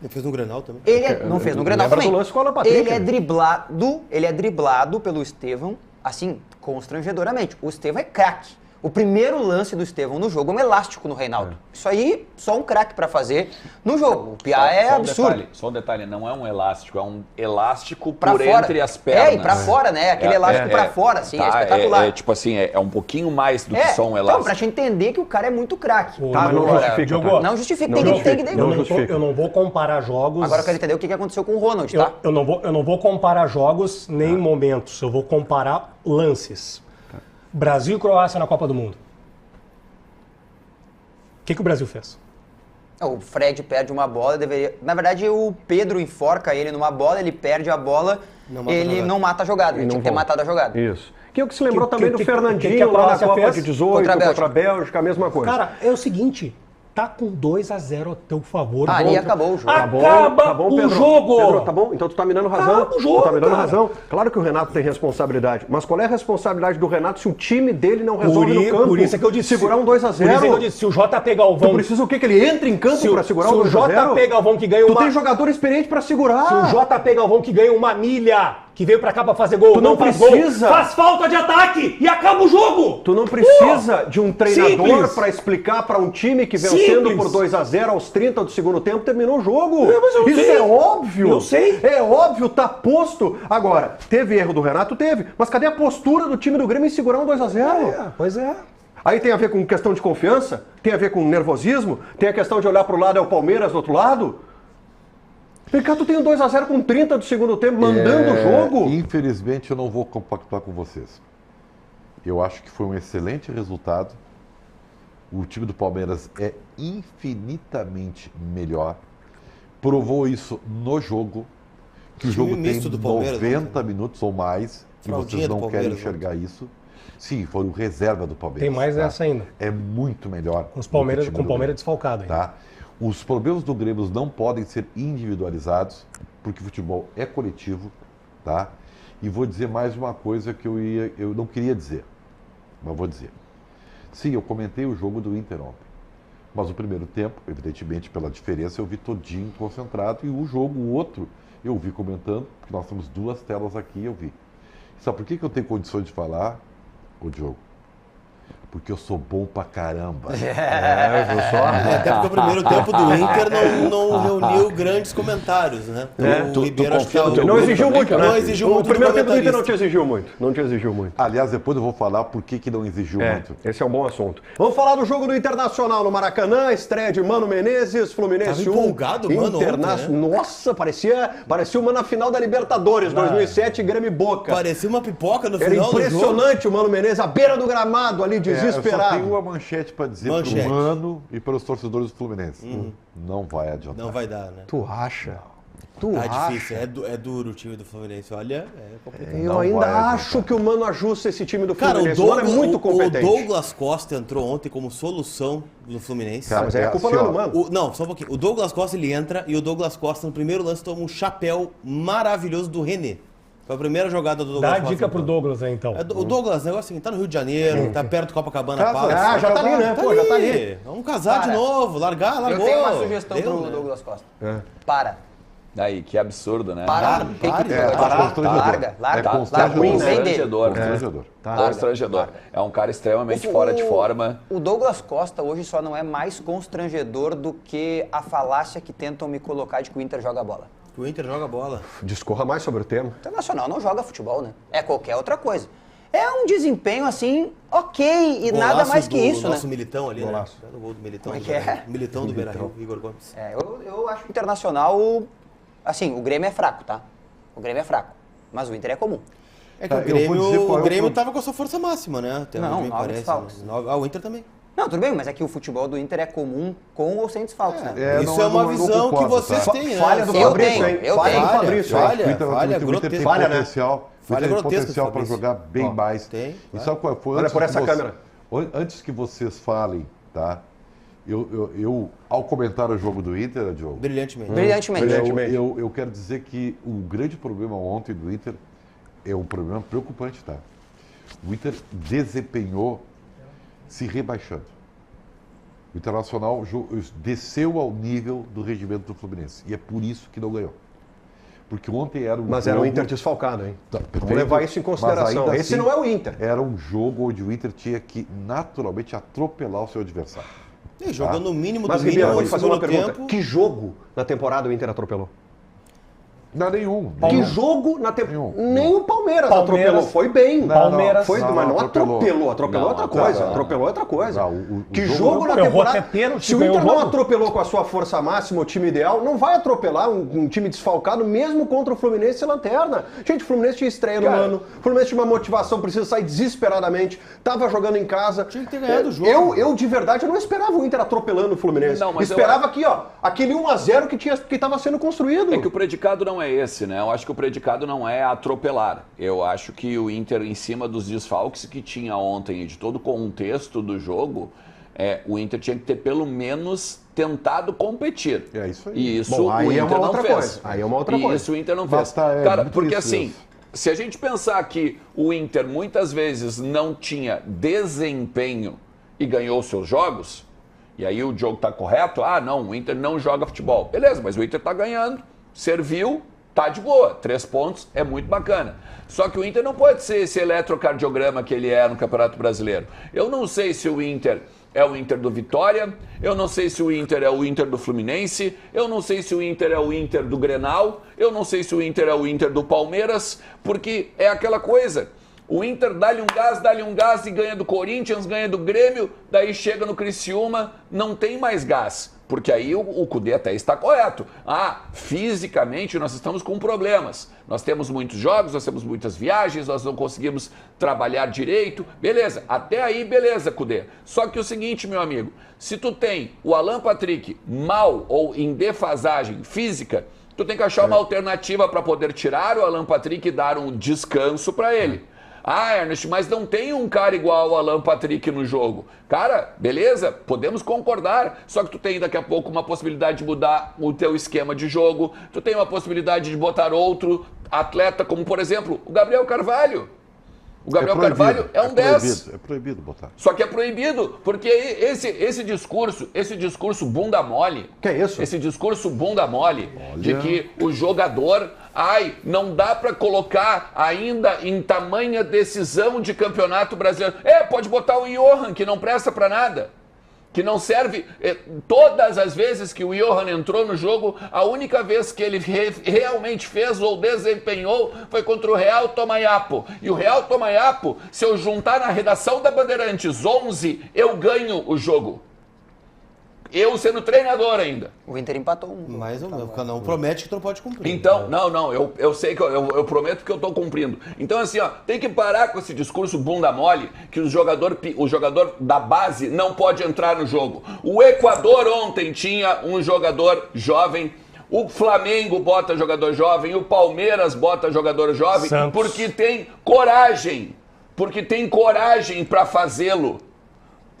B: Ele fez no Grenal também.
E: Não fez no Grenal
A: lembra
E: também.
A: do lance com o Alan Patrick,
E: Ele é
A: né?
E: driblado pelo Estevão, assim, constrangedoramente. O Estevão é craque. O primeiro lance do Estevão no jogo é um elástico no Reinaldo. Isso aí, só um craque pra fazer no jogo. O Piá é absurdo.
D: Só um detalhe, não é um elástico, é um elástico
E: Pra
D: por
E: fora.
D: entre as pernas.
E: É, e pra fora, né? Aquele elástico pra fora, assim, é espetacular.
D: Tipo assim, é um pouquinho mais do que só um
E: então,
D: elástico.
E: pra te entender que o cara é muito craque.
F: Ô,
A: Tá, não
F: Diogo,
A: justifica,
F: Diogo,
A: tá?
E: Não justifica,
A: Não
E: tem
A: justifica.
E: que
A: Não
E: entender.
A: justifica.
F: Eu não vou comparar jogos...
E: Agora eu quero entender o que aconteceu com o Ronald, tá?
F: Eu não vou comparar jogos nem momentos, eu vou comparar lances. Brasil e Croácia na Copa do Mundo. O que o Brasil fez?
E: O Fred perde uma bola, deveria... Na verdade, o Pedro enforca ele numa bola, ele perde a bola, ele não mata a jogada. Ele tinha que ter matado a jogada.
A: Isso. Que é o que se lembrou
F: Que-
A: também
F: que-
A: do
F: que-
A: Fernandinho
F: que a
A: lá na
F: Croácia
A: Copa
F: fez?
A: de 18,
E: Contra a
A: contra a Bélgica, a mesma coisa.
F: Cara, é o seguinte, tá com 2 a 0 a teu favor.
E: Ali acabou o jogo.
F: Acaba o
A: Pedro.
F: jogo!
A: Pedro, tá bom? Então tu tá me dando razão.
F: Acaba o jogo,
A: Tu tá me dando
F: cara.
A: razão. Claro que o Renato tem responsabilidade, mas qual é a responsabilidade do Renato se o time dele não resolve no campo?
F: Por isso é que eu disse.
A: Segurar um 2 a 0.
F: Por isso é que eu disse, se o JP Galvão...
A: Tu precisa o quê? Que ele entre em campo pra segurar um 2 a 0?
F: Se o JP Galvão que ganha
A: Tu
F: uma...
A: tem jogador experiente pra segurar.
F: Se o JP Galvão que ganha uma milha, que veio pra cá pra fazer gol,
A: Tu não
F: faz
A: precisa.
F: gol, faz falta de ataque e acaba o jogo!
A: Tu não precisa de um treinador
F: Simples.
A: pra explicar pra um time que vencendo
F: Simples.
A: por 2 a 0 aos 30 do segundo tempo terminou o jogo.
F: Mas eu
A: Isso
F: sei.
A: é óbvio.
F: Eu sei.
A: É óbvio, tá posto. Agora, teve erro do Renato? Teve. Mas cadê a postura do time do Grêmio em segurar um 2 a 0?
F: Pois é.
A: Aí tem a ver com questão de confiança? Tem a ver com nervosismo? Tem a questão de olhar pro lado é o Palmeiras do outro lado? Ricardo, tu tem um 2 a 0 com 30 do segundo tempo, mandando o jogo.
C: Infelizmente, eu não vou compactuar com vocês. Eu acho que foi um excelente resultado. O time do Palmeiras é infinitamente melhor. Provou isso no jogo, que o
B: Time
C: jogo tem
B: misto do Palmeiras,
C: 90 minutos ou mais, e
B: Fraldinha
C: vocês
B: do
C: não querem
B: Palmeiras,
C: enxergar isso. Sim, foi o reserva do Palmeiras.
F: Tem mais
C: tá?
F: essa ainda.
C: É muito melhor.
F: Com os
C: do que o
F: Palmeiras,
C: time
F: com o
C: do
F: Palmeiras
C: Grêmio.
F: desfalcado ainda.
C: Tá? Os problemas do Grêmio não podem ser individualizados, porque o futebol é coletivo, tá? E vou dizer mais uma coisa que eu não queria dizer, mas vou dizer. Sim, eu comentei o jogo do Inter ontem, mas o primeiro tempo, evidentemente pela diferença, eu vi todinho concentrado, e o outro, eu vi comentando, porque nós temos 2 telas aqui, eu vi. Sabe por que eu tenho condições de falar, ô Diogo? Porque eu sou bom pra caramba.
A: Viu só?
B: Até porque o primeiro tempo do Inter não reuniu grandes comentários, né? O Ribeiro acho que
A: Não exigiu muito, né?
B: Não exigiu muito.
A: O primeiro tempo do Inter não te
B: comentarista.
A: exigiu muito. Não te exigiu muito.
C: Aliás, depois eu vou falar por que não exigiu muito.
A: Esse é um bom assunto. Vamos falar do jogo do Internacional no Maracanã, estreia de Mano Menezes, Fluminense
B: Tava
A: 1.
B: empolgado, Mano, ontem, né?
A: Nossa, parecia o Mano na final da Libertadores, 2007, Grêmio e Boca.
B: Parecia uma pipoca no
A: Era
B: final do jogo.
A: impressionante o Mano Menezes, à beira do gramado ali,
C: Eu só
A: desesperado.
C: tenho uma manchete pra dizer
B: Manchete.
C: pro Mano e para os torcedores do Fluminense. Não vai adiantar.
B: Não vai dar, né?
A: Tu acha? Tu
B: Tá
A: acha?
B: difícil, é duro o time do Fluminense. Olha, é complicado.
A: Eu
C: Não
A: ainda
C: vai adiantar.
A: acho que o Mano ajusta esse time do
B: Cara,
A: Fluminense. O Mano é muito competente.
B: o Douglas Costa entrou ontem como solução do Fluminense.
A: Mas aí a culpa não é do Mano.
B: Não, só um pouquinho. O Douglas Costa, ele entra e o Douglas Costa, no primeiro lance, toma um chapéu maravilhoso do René. Foi a primeira jogada do Douglas
F: Dá a
B: Costa.
F: dica pro Douglas aí, então.
B: O Douglas, negócio assim, tá no Rio de Janeiro, tá perto do Copacabana Palace.
A: Ah, já tá ali, né? Pô, já tá ali.
B: Vamos casar de novo, largou.
E: Eu tenho uma sugestão
B: Deu,
E: pro
B: né?
E: Douglas Costa. Para.
D: Aí, que absurdo, né?
E: Para. Larga.
C: constrangedor.
E: Vender.
D: Constrangedor. É um cara extremamente fora de forma.
E: O Douglas Costa hoje só não é mais constrangedor do que a falácia que tentam me colocar de que o Inter joga bola.
B: O Inter joga bola.
A: Discorra mais sobre o tema.
E: O Internacional não joga futebol, né? É qualquer outra coisa. É um desempenho, assim, ok, e nada mais que isso, né?
B: Nosso Militão ali,
A: Golaço.
B: né? No gol do Militão.
E: Como é que é?
B: Militão do Beira-Rio, Igor Gomes.
E: Eu acho que o Internacional, assim, o Grêmio é fraco, tá? O Grêmio é fraco, mas o Inter é comum.
B: É que
C: Tá, eu vou dizer qual é
B: o
C: o
B: Grêmio
C: pro-
B: tava com a sua força máxima, né? Até
E: Não,
B: onde me
E: 9
B: parece.
E: desfalques.
B: Né? O Inter também.
E: Não, tudo bem, mas é que o futebol do Inter é comum com ou sem desfalques, né?
B: Isso é uma visão que vocês têm, né?
A: Falha do
E: Eu
A: Fabrício,
E: tenho,
A: hein?
E: eu
A: Falha
E: tenho.
A: do Fabrício, hein?
B: Falha.
C: O Inter tem
A: Falha, né?
C: potencial.
B: Falha
C: Tem
B: grotesca do
C: potencial para
B: Fabrício.
C: jogar bem mais.
B: tem,
C: E
B: claro.
C: sabe qual foi?
A: Olha
C: Antes
A: por
C: que
A: essa câmera.
C: Antes que vocês falem, tá? Eu ao comentar o jogo do Inter, Diogo,
B: Brilhantemente.
E: Brilhantemente.
C: eu quero dizer que o grande problema ontem do Inter é um problema preocupante, tá? O Inter desempenhou se rebaixando. O Internacional desceu ao nível do rendimento do Fluminense. E é por isso que não ganhou. Porque ontem era um
A: Mas
C: jogo...
A: era o Inter desfalcado, hein?
C: Tá,
A: Vamos
C: perfeito.
A: levar isso em consideração.
C: Mas ainda
A: Esse
C: assim,
A: não é o Inter.
C: Era um jogo onde o Inter tinha que naturalmente atropelar o seu adversário.
B: E jogando no mínimo do
A: Mas,
B: mínimo
A: Ribeiro, eu vou
B: no
A: te fazer uma
B: segundo
A: pergunta.
B: tempo.
A: Que jogo na temporada o Inter atropelou?
C: Não é nenhum.
A: Que jogo na temporada?
C: Nenhum.
A: Nem o Palmeiras
F: Palmeiras.
A: atropelou. Foi bem.
F: Palmeiras.
A: Foi,
C: Não,
A: mas não
C: atropelou.
A: atropelou. Atropelou
D: Não,
A: outra coisa.
D: atropelou.
A: Atropelou outra coisa.
C: Não, o
A: Que
C: jogo
A: jogo na
F: errou
A: temporada...
F: até pênalti,
A: Se o
F: ganhou
A: Inter
F: o
A: não
F: jogo.
A: atropelou com a sua força máxima o time ideal, não vai atropelar um time desfalcado mesmo contra o Fluminense e Lanterna. Gente, o Fluminense tinha estreia no ano. O Fluminense tinha uma motivação, precisa sair desesperadamente. Tava jogando em casa.
B: Tinha que ter ganhado o jogo.
A: Eu, de verdade, eu não esperava o Inter atropelando o Fluminense.
D: Não, mas
A: esperava aqui, ó, aquele 1-0 que estava sendo construído.
D: É que o predicado não é esse, né? Eu acho que o predicado não é atropelar. Eu acho que o Inter, em cima dos desfalques que tinha ontem e de todo o contexto do jogo, o Inter tinha que ter pelo menos tentado competir.
C: É isso aí.
D: E isso
A: Bom, aí
D: o
A: é
D: Inter
A: uma
D: não
A: outra
D: fez.
A: coisa. Aí é uma outra
D: e
A: coisa.
D: isso o Inter não fez.
C: Basta,
D: Cara,
C: muito
D: porque
C: isso
D: assim,
C: mesmo.
D: se a gente pensar que o Inter muitas vezes não tinha desempenho e ganhou seus jogos, e aí o jogo tá correto, não, o Inter não joga futebol. Beleza, mas o Inter tá ganhando, serviu, tá de boa. 3 pontos é muito bacana. Só que o Inter não pode ser esse eletrocardiograma que ele é no Campeonato Brasileiro. Eu não sei se o Inter é o Inter do Vitória, eu não sei se o Inter é o Inter do Fluminense, eu não sei se o Inter é o Inter do Grenal, eu não sei se o Inter é o Inter do Palmeiras, porque é aquela coisa. O Inter dá-lhe um gás e ganha do Corinthians, ganha do Grêmio, daí chega no Criciúma, não tem mais gás. Porque aí o Cudê até está correto. Fisicamente nós estamos com problemas. Nós temos muitos jogos, nós temos muitas viagens, nós não conseguimos trabalhar direito. Beleza, até aí beleza, Cudê. Só que o seguinte, meu amigo, se tu tem o Alan Patrick mal ou em defasagem física, tu tem que achar uma alternativa para poder tirar o Alan Patrick e dar um descanso para ele. Ernest, mas não tem um cara igual ao Alan Patrick no jogo. Cara, beleza, podemos concordar, só que tu tem daqui a pouco uma possibilidade de mudar o teu esquema de jogo, tu tem uma possibilidade de botar outro atleta, como por exemplo, o Gabriel Carvalho. O Gabriel Carvalho é um 10.
C: É proibido botar.
D: Só que é proibido, porque esse discurso bunda mole.
A: Que é isso?
D: Esse discurso bunda mole de que o jogador Ai, não dá para colocar ainda em tamanha decisão de campeonato brasileiro. Pode botar o Johan, que não presta para nada. Que não serve. Todas as vezes que o Johan entrou no jogo, a única vez que ele realmente fez ou desempenhou foi contra o Real Tomayapo. E o Real Tomayapo, se eu juntar na redação da Bandeirantes 11, eu ganho o jogo. Eu sendo treinador ainda.
E: O Inter empatou um.
B: Mais ou menos. Não promete que tu não pode cumprir.
D: Então, não, eu sei que eu prometo que eu tô cumprindo. Então, assim, tem que parar com esse discurso bunda mole que o jogador da base não pode entrar no jogo. O Equador ontem tinha um jogador jovem. O Flamengo bota jogador jovem, o Palmeiras bota jogador jovem,
F: Santos.
D: porque tem coragem. Porque tem coragem para fazê-lo.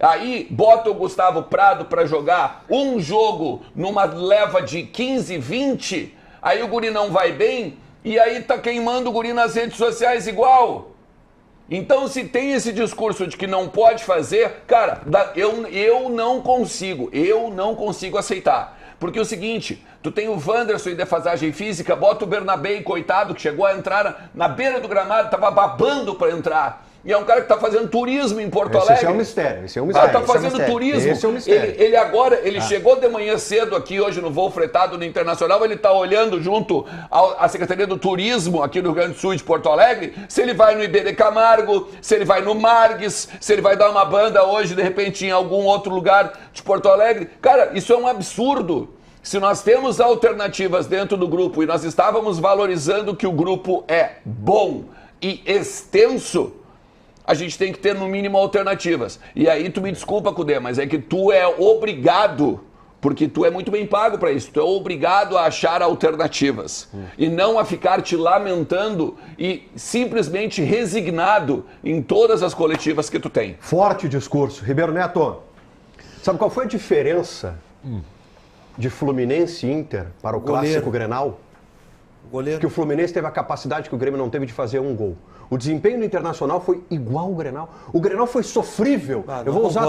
D: Aí bota o Gustavo Prado para jogar um jogo numa leva de 15, 20, aí o guri não vai bem e aí tá queimando o guri nas redes sociais igual. Então, se tem esse discurso de que não pode fazer, cara, eu não consigo aceitar. Porque é o seguinte, tu tem o Wanderson em defasagem física, bota o Bernabé, coitado, que chegou a entrar na beira do gramado, tava babando para entrar. E é um cara que está fazendo turismo em Porto Alegre.
A: Esse é um mistério. Esse é um mistério.
D: Está fazendo turismo.
A: Esse é um mistério.
D: Ele chegou de manhã cedo aqui hoje no voo fretado no Internacional, ele está olhando junto à Secretaria do Turismo aqui no Rio Grande do Sul de Porto Alegre, se ele vai no Iberê Camargo, se ele vai no Margues, se ele vai dar uma banda hoje, de repente, em algum outro lugar de Porto Alegre. Cara, isso é um absurdo. Se nós temos alternativas dentro do grupo e nós estávamos valorizando que o grupo é bom e extenso, a gente tem que ter, no mínimo, alternativas. E aí, tu me desculpa, Cudê, mas é que tu é obrigado, porque tu é muito bem pago para isso, tu é obrigado a achar alternativas. E não a ficar te lamentando e simplesmente resignado em todas as coletivas que tu tem.
A: Forte discurso. Ribeiro Neto, sabe qual foi a diferença de Fluminense e Inter para o clássico Grenal?
B: Goleiro.
A: Que o Fluminense teve a capacidade que o Grêmio não teve de fazer um gol. O desempenho do Internacional foi igual ao Grenal. O Grenal foi sofrível. Eu vou usar a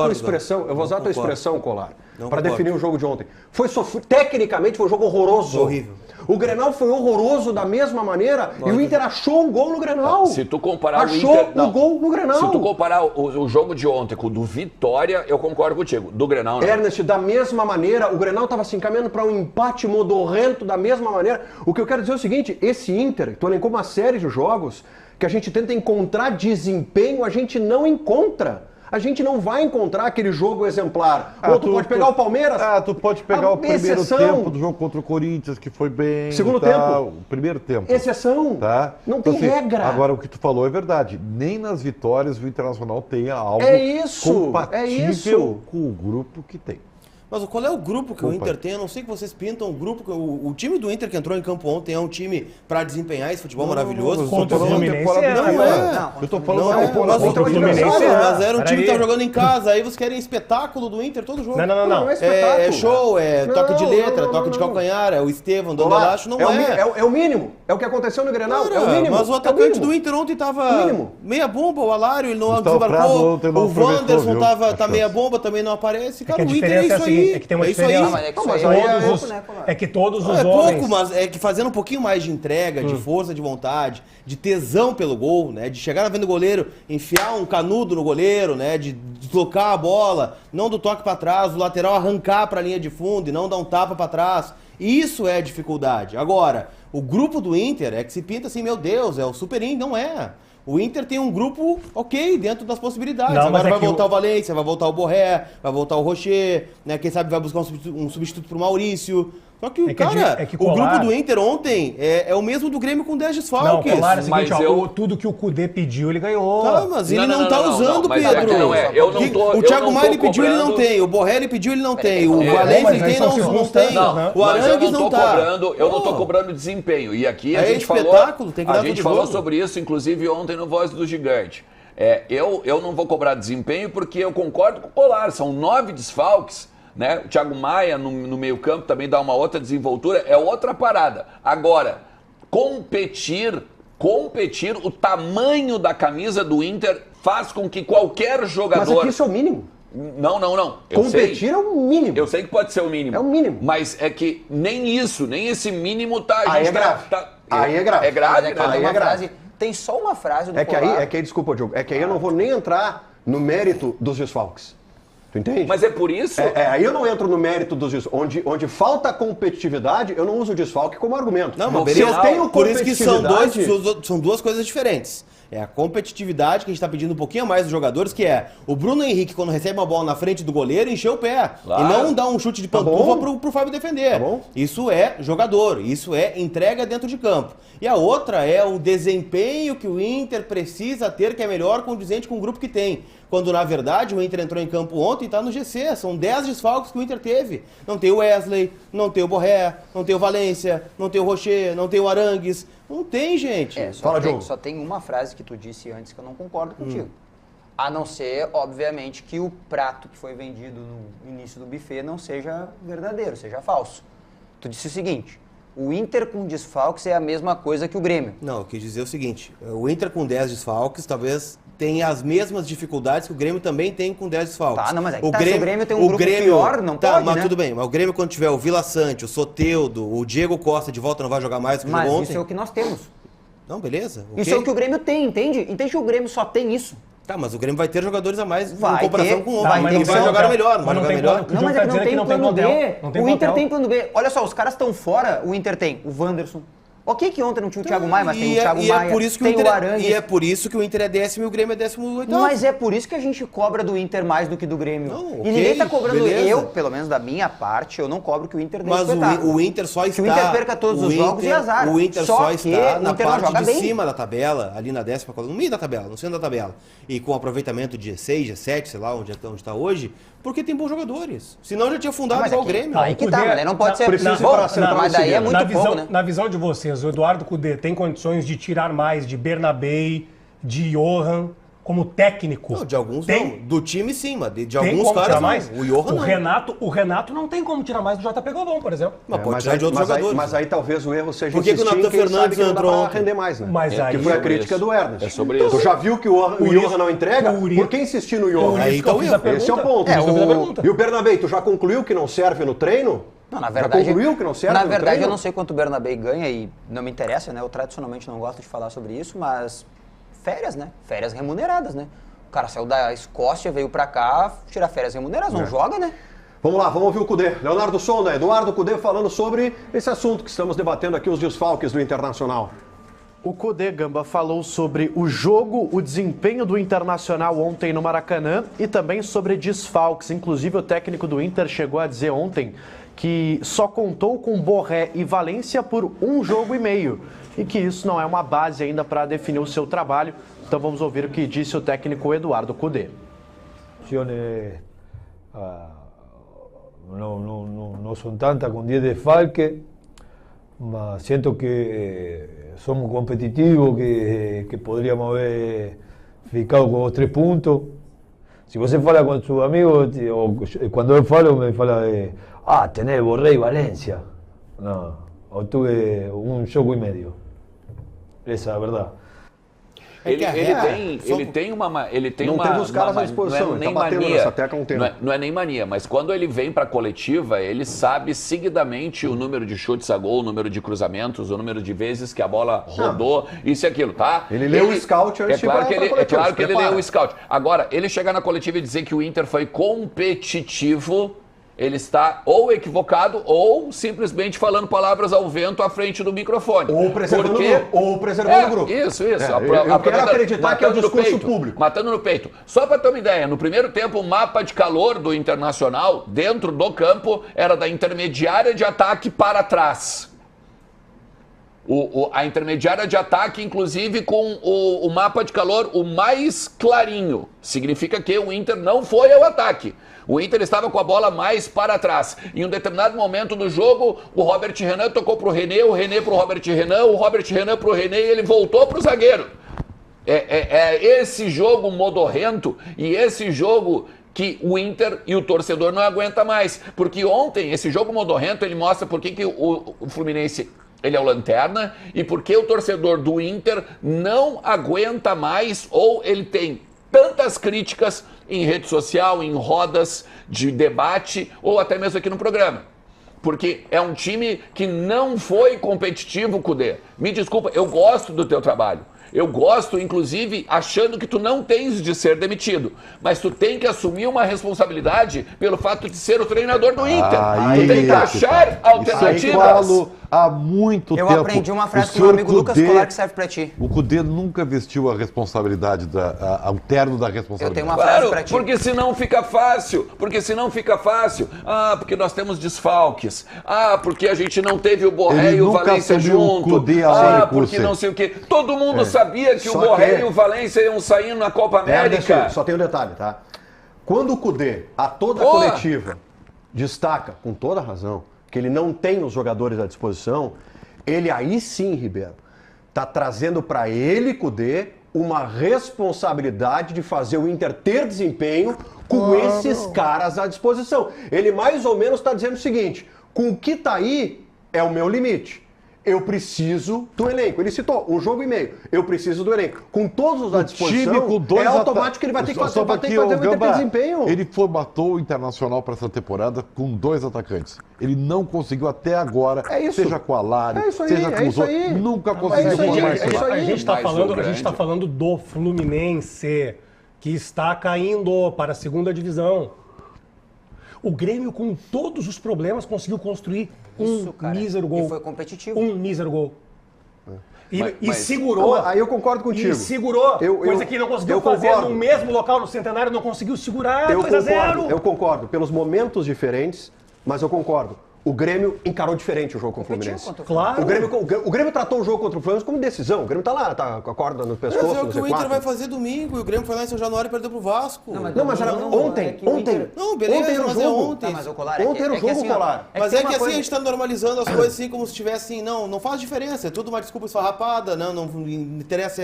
A: tua expressão, Colar, para definir o jogo de ontem. Foi tecnicamente foi um jogo horroroso.
B: Foi horrível.
A: O Grenal foi horroroso da mesma maneira e o Inter achou um gol no Grenal.
D: Se tu comparar
A: o gol no Grenal.
D: Se tu comparar o jogo de ontem com o do Vitória, eu concordo contigo. Do Grenal, não.
A: Ernest, da mesma maneira, o Grenal estava se encaminhando para um empate modorrento da mesma maneira. O que eu quero dizer é o seguinte, esse Inter, tu elencou uma série de jogos que a gente tenta encontrar desempenho, a gente não encontra. A gente não vai encontrar aquele jogo exemplar. Ou tu pode pegar o Palmeiras.
C: Tu pode pegar o primeiro tempo do jogo contra o Corinthians, que foi bem.
A: Segundo tempo.
C: O primeiro tempo.
A: Exceção.
C: Tá?
A: Não tem regra.
C: Agora, o que tu falou é verdade. Nem nas vitórias o Internacional tenha algo compatível com o grupo que tem.
B: Mas qual é o grupo que o Inter tem? Eu não sei que vocês pintam o grupo. O time do Inter que entrou em campo ontem é um time para desempenhar esse futebol maravilhoso.
F: Contra o Fluminense
C: Eu tô falando
F: contra o Fluminense.
B: Mas era um time que tá jogando em casa. Aí vocês querem espetáculo do Inter todo jogo.
F: Não.
B: É show, é toque de letra, toque de calcanhar, é o Estevão dando elasto, não é.
A: É o mínimo. É o que aconteceu no Grenal. É o mínimo.
B: Mas o atacante do Inter ontem tava meia bomba, o Alário, ele não desembarcou. O Wanderson tá meia bomba, também não aparece. Cara, o Inter é isso aí.
F: É que tem uma diferença. É que todos os homens...
B: pouco, mas é que fazendo um pouquinho mais de entrega, de força de vontade, de tesão pelo gol, né? De chegar na frente do goleiro, enfiar um canudo no goleiro, né? De deslocar a bola, não do toque para trás, o lateral arrancar para a linha de fundo e não dar um tapa para trás. Isso é dificuldade. Agora, o grupo do Inter é que se pinta assim, meu Deus, é o Super Inter, não é. O Inter tem um grupo ok, dentro das possibilidades. Agora vai voltar o Valência, vai voltar o Borré, vai voltar o Rocher, né? Quem sabe vai buscar um substituto pro Maurício. Só que, o grupo do Inter ontem é o mesmo do Grêmio com 10 desfalques.
F: Não, Colar é o seguinte, tudo que o Cudê pediu, ele ganhou.
B: Tá, mas ele não tá usando, Pedro. O Thiago Maia ele pediu, ele não tem. O Borré ele pediu, ele não tem. O Valência ele tem, não tem. O Arangues não tá.
D: Eu não tô cobrando desempenho. E aqui a gente falou sobre isso, inclusive ontem no Voz do Gigante. Eu não vou cobrar desempenho porque eu concordo com o Colar. São 9 desfalques. Né? O Thiago Maia no meio campo também dá uma outra desenvoltura, é outra parada. Agora, competir, o tamanho da camisa do Inter faz com que qualquer jogador...
A: Mas aqui isso é o mínimo.
D: Não.
A: Competir é o mínimo.
D: Eu sei que pode ser o mínimo.
A: É o mínimo.
D: Mas é que nem esse mínimo tá...
A: É grave. Aí é grave.
D: É grave,
E: Mas
D: né?
E: tem
A: Aí
E: uma
A: é grave.
E: frase, tem só uma frase do
A: É que
E: Polar.
A: aí, desculpa, Diogo, é que aí eu não vou nem entrar no mérito dos desfalques. Tu entende?
D: Mas é por isso...
A: Aí eu não entro no mérito dos desfalques. Onde falta competitividade, eu não uso o desfalque como argumento.
B: Não, mas
A: Se
B: beleza.
A: eu tenho
B: Por isso que são
A: competitividade...
B: são duas coisas diferentes. É a competitividade que a gente está pedindo um pouquinho mais dos jogadores, que é o Bruno Henrique, quando recebe uma bola na frente do goleiro, encher o pé.
D: Claro.
B: E não dar um chute de pantufa pro Fábio defender.
A: Tá bom.
B: Isso é jogador, isso é entrega dentro de campo. E a outra é o desempenho que o Inter precisa ter, que é melhor condizente com o grupo que tem. Quando, na verdade, o Inter entrou em campo ontem e está no GC. São 10 desfalques que o Inter teve. Não tem o Wesley, não tem o Borré, não tem o Valência, não tem o Rocher, não tem o Arangues. Não tem, gente.
A: Fala, Diogo.
E: Só tem uma frase que tu disse antes que eu não concordo contigo. A não ser, obviamente, que o prato que foi vendido no início do buffet não seja verdadeiro, seja falso. Tu disse o seguinte: o Inter com desfalques é a mesma coisa que o Grêmio.
B: Não, eu quis dizer o seguinte, o Inter com 10 desfalques talvez tenha as mesmas dificuldades que o Grêmio também tem com 10 desfalques.
E: Tá, não, mas é que se o Grêmio tem um grupo pior, não
B: tá,
E: pode,
B: mas
E: né?
B: tudo bem, mas o Grêmio quando tiver o Vila Sante, o Soteldo, o Diego Costa de volta não vai jogar mais do que
E: Mas
B: jogou
E: isso
B: ontem?
E: é o que nós temos.
B: Não, beleza.
E: Isso é o que o Grêmio tem, entende? Entende que o Grêmio só tem isso.
B: Tá, mas o Grêmio vai ter jogadores a mais
E: Vai
B: em comparação
E: ter,
B: com
E: vai
B: ontem.
E: ter.
B: E vai jogar melhor, não vai
F: Mas
B: jogar
F: não tem
B: melhor.
F: plano. O
E: Não,
F: Diogo
E: mas
F: tá
E: é que não
F: dizendo
E: tem
F: que não tem
E: plano B.
F: plantel. Não tem
E: O Inter
F: plantel.
E: tem plano B. Olha só, os caras estão fora, o Inter tem o Wanderson. Ok que ontem não tinha o Thiago Maia, mas tem o Thiago Maia,
B: é por isso que
E: tem
B: o Inter,
E: o Arangues.
B: E é por isso que o Inter é 10º e o Grêmio é 18º.
E: Mas é por isso que a gente cobra do Inter mais do que do Grêmio.
B: Não,
E: E
B: ok,
E: ninguém tá cobrando.
B: beleza.
E: Eu, pelo menos da minha parte, eu não cobro que o Inter dê
B: Mas
E: espetáculo.
B: o Inter só
E: Que
B: está...
E: o Inter perca todos os jogos e azar.
B: O Inter
E: Só
B: só
E: que
B: está
E: o
B: na
E: Inter não
B: parte
E: joga
B: de
E: bem.
B: cima da tabela, ali na 10ª coluna, no meio da tabela, no centro da tabela. E com aproveitamento de G6, G7, sei lá onde está hoje, porque tem bons jogadores. Senão já tinha fundado
E: Mas
B: igual
E: é
B: o
E: que-
B: Grêmio.
E: Aí que tá, mas daí não pode ser...
A: precisa
E: Bom,
A: ir para a central
E: mas daí é
A: seguida.
E: muito pouco, né?
F: Na visão de vocês, o Eduardo Cudê tem condições de tirar mais de Bernabé, de Johan, como técnico?
B: Não, de alguns
F: tem,
B: não. Do time sim, mas de
F: Tem
B: alguns
F: como
B: caras
F: tirar
B: não.
F: mais?
B: O Johan não.
F: O Renato não tem como tirar mais do JP Galvão, por exemplo.
B: Mas pode tirar de outros
A: aí,
B: jogadores.
A: mas aí talvez o erro seja
B: Por que que o
A: insistir em
B: Nathan
A: quem sabe
B: Fernandes
A: que não dá
B: entrou
A: pra
B: ontem?
A: render mais, né?
F: Mas aí-
A: que foi a
D: sobre
A: crítica
D: isso.
A: do Ernest.
D: É sobre
A: Tu
D: isso.
A: já viu que o Johan não entrega?
F: por
A: Por que insistir no Johan?
F: Por
B: Aí
F: isso que eu
B: tá o
F: fiz
B: erro.
F: a pergunta.
A: Esse é o ponto.
F: Por isso que eu fiz a pergunta.
A: E o Bernabé, tu já concluiu que não serve no treino?
E: Não, na
A: Já
E: verdade,
A: concluiu que não serve
E: na
A: no
E: verdade
A: treino?
E: eu não sei quanto o Bernabé ganha e não me interessa, né? Eu tradicionalmente não gosto de falar sobre isso, mas férias, né? Férias remuneradas, né? O cara saiu da Escócia, veio pra cá, tirar férias remuneradas, não joga, né?
A: Vamos lá, vamos ouvir o Cudê. Leonardo Sonda, Eduardo Cudê falando sobre esse assunto que estamos debatendo aqui, os desfalques do Internacional.
G: O Cudê, Gamba, falou sobre o jogo, o desempenho do Internacional ontem no Maracanã e também sobre desfalques. Inclusive, o técnico do Inter chegou a dizer ontem que só contou com Borré e Valência por 1 jogo e meio e que isso não é uma base ainda para definir o seu trabalho. Então vamos ouvir o que disse o técnico Eduardo Cudê.
I: No son tantas con 10 desfalques, mas siento que somos competitivos, que podríamos haber ficado con los 3 puntos. Si você fala con sus amigos, o cuando él fala, me fala de, tenés Borré y Valencia. No, eu tuve 1 jogo e meio. Essa é a verdade.
D: Ele tem uma
A: Não teve os caras à disposição,
D: não é
A: ele
D: nem
A: tá batendo
D: mania,
A: nessa tecla há um tempo.
D: não é nem mania, mas quando ele vem para a coletiva, ele sabe seguidamente o número de chutes a gol, o número de cruzamentos, o número de vezes que a bola rodou, isso e aquilo, tá?
A: Ele lê o scout antes de ir pra coletiva,
D: É claro que
A: se
D: ele lê
A: prepara.
D: o scout. Agora, ele chegar na coletiva e dizer que o Inter foi competitivo, ele está ou equivocado ou simplesmente falando palavras ao vento à frente do microfone.
A: Ou preservando
D: Porque-
A: o grupo. Ou preservando o grupo.
D: Isso.
A: Eu quero acreditar que é o
D: Matando no
A: discurso
D: peito,
A: público.
D: Matando no peito. Só para ter uma ideia, no primeiro tempo o mapa de calor do Internacional, dentro do campo, era da intermediária de ataque para trás. A intermediária de ataque, inclusive, com o mapa de calor o mais clarinho. Significa que o Inter não foi ao ataque. O Inter estava com a bola mais para trás. Em um determinado momento do jogo, o Robert Renan tocou para o René para o Robert Renan para o René e ele voltou para o zagueiro. É esse jogo modorrento e esse jogo que o Inter e o torcedor não aguenta mais. Porque ontem, esse jogo modorrento, ele mostra por que o Fluminense ele é o lanterna e por que o torcedor do Inter não aguenta mais ou ele tem tantas críticas em rede social, em rodas de debate ou até mesmo aqui no programa. Porque é um time que não foi competitivo, Cudê. Me desculpa, eu gosto do teu trabalho. Eu gosto, inclusive, achando que tu não tens de ser demitido. Mas tu tem que assumir uma responsabilidade pelo fato de ser o treinador do Inter. Tu tem que achar alternativas.
C: Eu falo há muito tempo.
E: Eu aprendi uma frase com o meu amigo Lucas Colar que serve pra ti.
C: O Cudê nunca vestiu a responsabilidade, o terno da responsabilidade.
E: Eu tenho uma frase pra ti.
D: Porque senão fica fácil. Porque nós temos desfalques. Porque a gente não teve o Borré e o Valência junto. Porque não sei o quê. Todo mundo sabia que o Borré e o Valência iam sair na Copa América.
A: Só tem um detalhe, tá? Quando o Cudê, a toda a coletiva, destaca, com toda razão, que ele não tem os jogadores à disposição, ele aí sim, Ribeiro, tá trazendo para ele, Cudê, uma responsabilidade de fazer o Inter ter desempenho com esses caras à disposição. Ele mais ou menos está dizendo o seguinte, com o que tá aí é o meu limite. Eu preciso do elenco. Ele citou 1 jogo e meio. Eu preciso do elenco. Com todos os à disposição, é automático que ele vai ter que fazer o Inter ter desempenho.
C: Ele formatou o Internacional para essa temporada com 2 atacantes. Ele não conseguiu até agora, seja com o Alário, seja com os outros, nunca conseguiu formar esse time.
F: A gente está falando do Fluminense, que está caindo para a segunda divisão. O Grêmio, com todos os problemas, conseguiu construir mísero gol.
E: E foi competitivo.
F: Um mísero gol. E segurou.
A: Aí eu concordo contigo.
F: E segurou. Coisa que não conseguiu fazer no mesmo local, no Centenário, não conseguiu segurar 2-0.
A: Eu concordo. Pelos momentos diferentes, mas eu concordo. O Grêmio encarou diferente o jogo com o Fluminense.
F: Claro.
A: O Grêmio tratou o jogo contra o Fluminense como decisão. O Grêmio tá lá, tá com a corda no pescoço.
B: Mas é o que o Inter vai fazer domingo. E o Grêmio foi lá em São Januário e perdeu pro Vasco.
A: Não, mas era ontem.
B: Não, beleza,
A: ontem era o
B: mas
A: jogo.
B: é ontem.
E: Tá, mas o Colar,
A: Ontem era o jogo, Colar.
B: Mas é que assim, a gente tá normalizando as coisas assim, como se tivesse assim, não faz diferença. É tudo uma desculpa esfarrapada, não interessa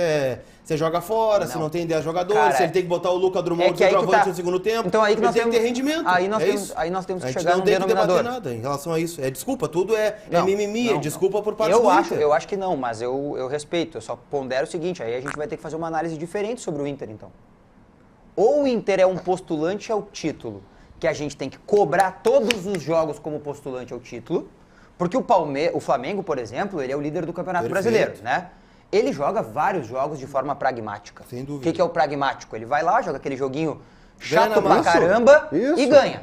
B: você joga fora, se não tem 10 jogadores,
E: Cara,
B: se ele tem que botar o Luca Drummond de centroavante no segundo tempo.
E: Então aí que nós
B: tem que ter
E: temos
B: rendimento.
E: Aí nós temos que chegar
B: não
E: no
B: tem que
E: denominador.
B: debater nada em relação a isso. É desculpa, tudo é mimimi, é desculpa por parte do Inter.
E: Eu acho que não, mas eu respeito. Eu só pondero o seguinte, aí a gente vai ter que fazer uma análise diferente sobre o Inter, então. Ou o Inter é um postulante ao título, que a gente tem que cobrar todos os jogos como postulante ao título, porque o Flamengo, por exemplo, ele é o líder do Campeonato Brasileiro, né? Ele joga vários jogos de forma pragmática.
B: Sem dúvida.
E: O que é o pragmático? Ele vai lá, joga aquele joguinho chato pra caramba e ganha.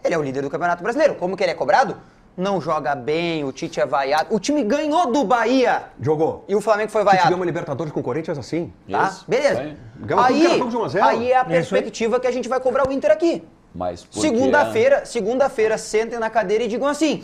E: Ele é o líder do Campeonato Brasileiro. Como que ele é cobrado? Não joga bem, o Tite é vaiado. O time ganhou do Bahia.
A: Jogou.
E: E o Flamengo foi
A: A gente
E: vaiado.
A: ganhou uma Libertadores com o Corinthians assim.
E: Tá?
D: Isso.
E: Beleza.
A: Aí,
E: aí é a perspectiva que a gente vai cobrar o Inter aqui.
D: Mas por
E: Segunda-feira, sentem na cadeira e digam assim,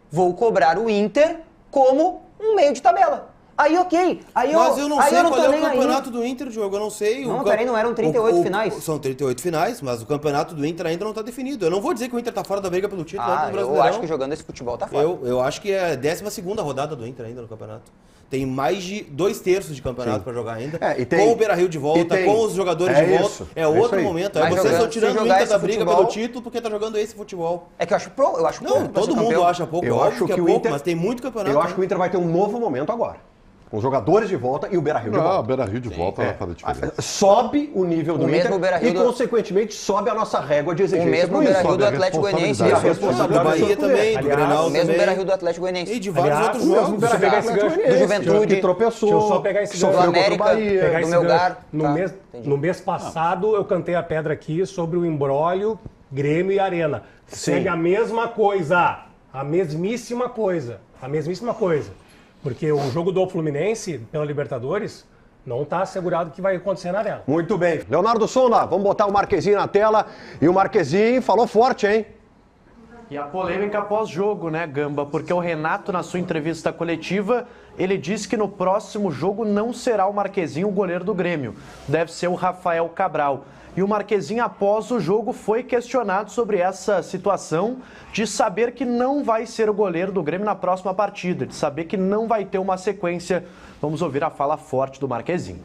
E: vou cobrar o Inter como um meio de tabela. Aí ok.
B: Mas eu não sei qual é o campeonato do Inter, Diogo. Eu não sei.
E: Não, peraí, não eram 38 finais?
B: São 38 finais, mas o campeonato do Inter ainda não está definido. Eu não vou dizer que o Inter está fora da briga pelo título do Brasileirão.
E: Eu acho que jogando esse futebol tá fora.
B: Eu acho que é a 12ª rodada do Inter ainda no campeonato. Tem mais de 2/3 de campeonato para jogar ainda. Com o Beira-Rio de volta, com os jogadores de volta.
A: Isso,
B: é outro momento. Aí vocês estão tirando o Inter da briga pelo título porque tá jogando esse futebol.
E: É que eu acho pouco.
B: Não, todo mundo acha pouco.
A: Eu acho que é pouco,
B: mas tem muito campeonato.
A: Eu acho que o Inter vai ter um novo momento agora. Com os jogadores de volta e o Beira-Rio de volta.
C: O Beira-Rio de volta vai fazer diferença.
A: Sobe o nível do Inter e, consequentemente, sobe a nossa régua de exigência.
E: O mesmo Beira-Rio do Atlético Goianiense.
A: E a responsabilidade
B: do Bahia também, do Grenal
E: o mesmo Beira-Rio do Atlético Goianiense.
B: E de vários outros jogos.
F: Deixa eu pegar esse gancho.
E: Do Juventude.
A: Que tropeçou.
F: Deixa eu só pegar esse gancho.
E: Do América, do Melgar.
F: No mês passado, eu cantei a pedra aqui sobre o imbróglio Grêmio e Arena. Segue a mesma coisa. A mesmíssima coisa. Porque o jogo do Fluminense, pela Libertadores, não está assegurado que vai acontecer na Arena.
A: Muito bem. Leonardo Sonda, vamos botar o Marquezinho na tela. E o Marquezinho falou forte, hein?
G: E a polêmica pós-jogo, né, Gamba? Porque o Renato, na sua entrevista coletiva, ele disse que no próximo jogo não será o Marquezinho o goleiro do Grêmio. Deve ser o Rafael Cabral. E o Marquezinho, após o jogo, foi questionado sobre essa situação de saber que não vai ser o goleiro do Grêmio na próxima partida, de saber que não vai ter uma sequência. Vamos ouvir a fala forte do Marquezinho.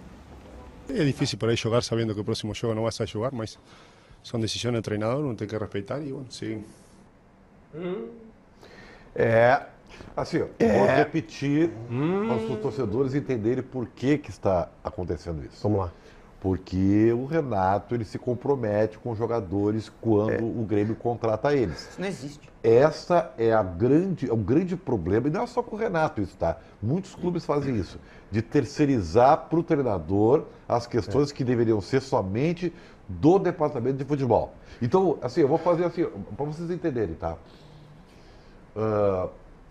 J: É difícil para ele jogar sabendo que o próximo jogo não vai a jogar, mas são decisões do treinador, não tem que respeitar e, bueno, sim.
C: Assim, vou repetir para os torcedores entenderem por que está acontecendo isso.
A: Vamos lá.
C: Porque o Renato, ele se compromete com os jogadores quando o Grêmio contrata eles.
E: Isso não existe.
C: Essa é o grande problema, e não é só com o Renato isso, tá? Muitos clubes fazem isso, de terceirizar para o treinador as questões que deveriam ser somente do departamento de futebol. Então, assim, eu vou fazer assim, para vocês entenderem, tá?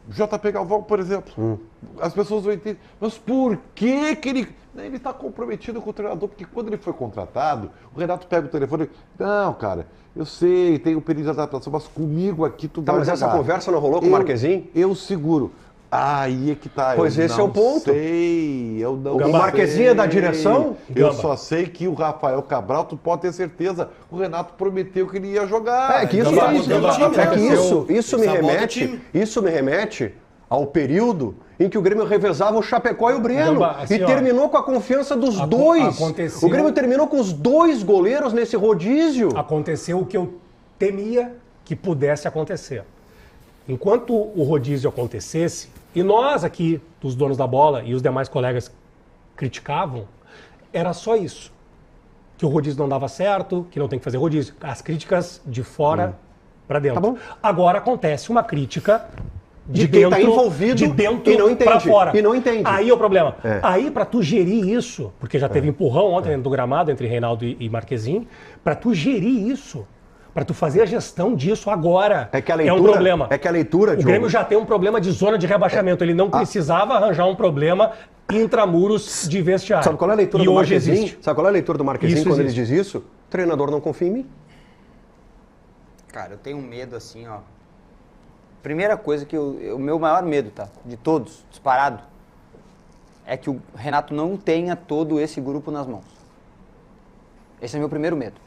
C: JP Galvão, por exemplo, as pessoas vão entender, mas por que ele está comprometido com o treinador? Porque quando ele foi contratado, o Renato pega o telefone e não, cara, eu sei, tem um período de adaptação, mas comigo aqui tu vai
A: Mas
C: jogar.
A: essa conversa não rolou com o Marquezinho?
C: Eu seguro. Aí é que tá.
A: Pois esse é o ponto.
C: Eu não sei.
A: O Marquezinho é da direção?
C: Eu só sei que o Rafael Cabral, tu pode ter certeza, o Renato prometeu que ele ia jogar.
A: É que isso me remete ao período em que o Grêmio revezava o Chapecó e o Breno.
F: Assim,
A: e terminou com a confiança dos dois. O Grêmio terminou com os 2 goleiros nesse rodízio.
F: Aconteceu o que eu temia que pudesse acontecer. Enquanto o rodízio acontecesse, e nós aqui, os donos da bola e os demais colegas criticavam, era só isso. Que o rodízio não dava certo, que não tem que fazer rodízio. As críticas de fora para dentro.
A: Tá bom.
F: Agora acontece uma crítica de
A: quem
F: dentro,
A: tá envolvido
F: de dentro
A: e não entende,
F: para fora.
A: e não entende.
F: Aí é o problema.
A: É.
F: Aí para tu gerir isso, porque já teve empurrão ontem dentro do gramado entre Reinaldo e Marquezin, para tu gerir isso, para tu fazer a gestão disso agora, é um problema.
A: É que a leitura,
F: O
A: Diogo,
F: Grêmio já tem um problema de zona de rebaixamento. Ele não precisava arranjar um problema intramuros de vestiário.
A: Sabe qual é a leitura
F: e
A: do
F: hoje
A: Marquezin?
F: existe.
A: Sabe qual é a leitura do Marquezin
F: Isso
A: quando
F: existe.
A: ele diz isso? O treinador não confia em mim.
E: Cara, eu tenho um medo assim, ó. Primeira coisa que o meu maior medo, tá? De todos, disparado, é que o Renato não tenha todo esse grupo nas mãos. Esse é meu primeiro medo.